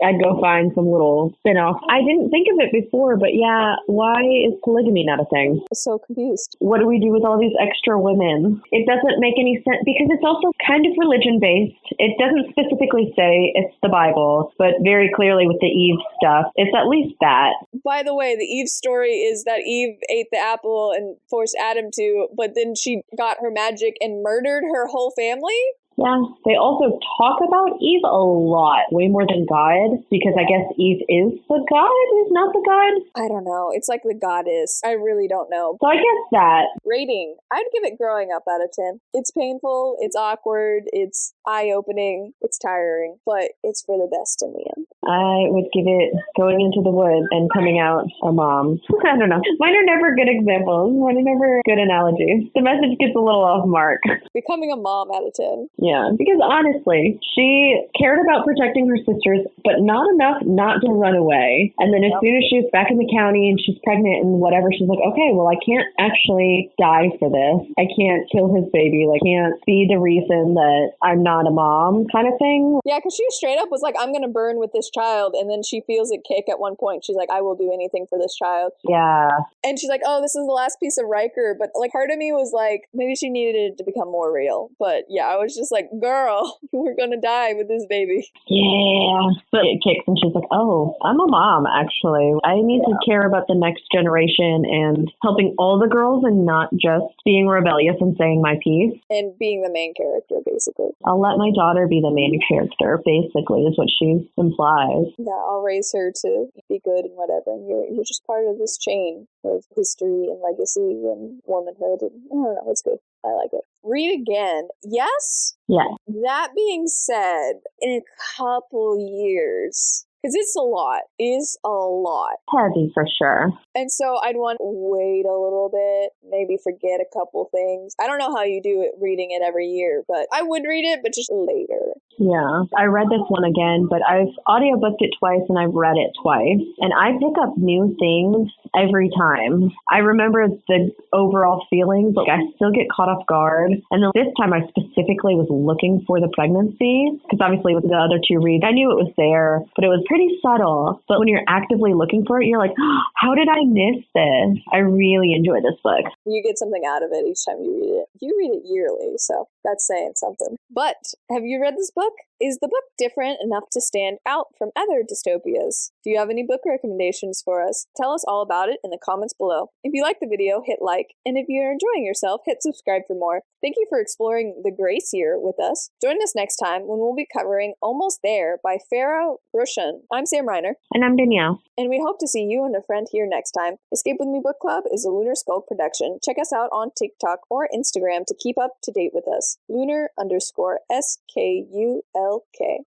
I'd go find some little spin-off. I didn't think of it before, but yeah, why is polygamy not a thing? I'm so confused. What do we do with all these extra women? It doesn't make any sense because it's also kind of religion-based. It doesn't specifically say it's the Bible, but very clearly with the Eve stuff, it's at least that. By the way, the Eve story is that Eve ate the apple and forced Adam to, but then she got her magic and murdered her whole family? Yeah, they also talk about Eve a lot, way more than God, because I guess Eve is the god, is not the god? I don't know. It's like the goddess. I really don't know. So I guess that. Rating. I'd give it growing up out of 10. It's painful, it's awkward, it's eye-opening, it's tiring, but it's for the best in the end. I would give it going into the woods and coming out a mom. I don't know. Mine are never good examples. Mine are never good analogies. The message gets a little off mark. Becoming a mom out of 10. Yeah, because honestly, she cared about protecting her sisters, but not enough not to run away. And then as soon as she was back in the county and she's pregnant and whatever, she's like, okay, well, I can't actually die for this. I can't kill his baby. Like, can't be the reason that I'm not a mom kind of thing. Yeah, because she straight up was like, I'm going to burn with this child. And then she feels it kick at one point. She's like, I will do anything for this child. Yeah. And she's like, oh, this is the last piece of Riker. But like, part of me was like, maybe she needed it to become more real. But yeah, I was just like, girl, we're gonna die with this baby. Yeah. But it kicks and she's like, oh, I'm a mom, actually. I need to care about the next generation and helping all the girls and not just being rebellious and saying my piece. And being the main character, basically. I'll let my daughter be the main character, basically, is what she implies. Yeah, I'll raise her to be good and whatever. And you're just part of this chain of history and legacy and womanhood. And I don't know, it's good. I like it. Read again. Yes? Yeah. That being said, in a couple years, because it's a lot. It is a lot. Heavy for sure. And so I'd want to wait a little bit, maybe forget a couple things. I don't know how you do it reading it every year, but I would read it, but just later. Yeah. I read this one again, but I've audiobooked it twice and I've read it twice. And I pick up new things every time. I remember the overall feelings, like I still get caught off guard. And then this time I specifically was looking for the pregnancy, because obviously with the other two reads, I knew it was there, but it was pretty subtle. But when you're actively looking for it, you're like, oh, how did I miss this? I really enjoy this book. You get something out of it each time you read it. You read it yearly, so that's saying something. But have you read this book? Is the book different enough to stand out from other dystopias? Do you have any book recommendations for us? Tell us all about it in the comments below. If you like the video, hit like, and if you're enjoying yourself, hit subscribe for more. Thank you for exploring the Grace year with us. Join us next time when we'll be covering Almost There by Farah Rushan. I'm Sam Reiner. And I'm Danielle. And we hope to see you and a friend here next time. Escape With Me Book Club is a Lunar Skulk production. Check us out on TikTok or Instagram to keep up to date with us. Lunar_SKULK.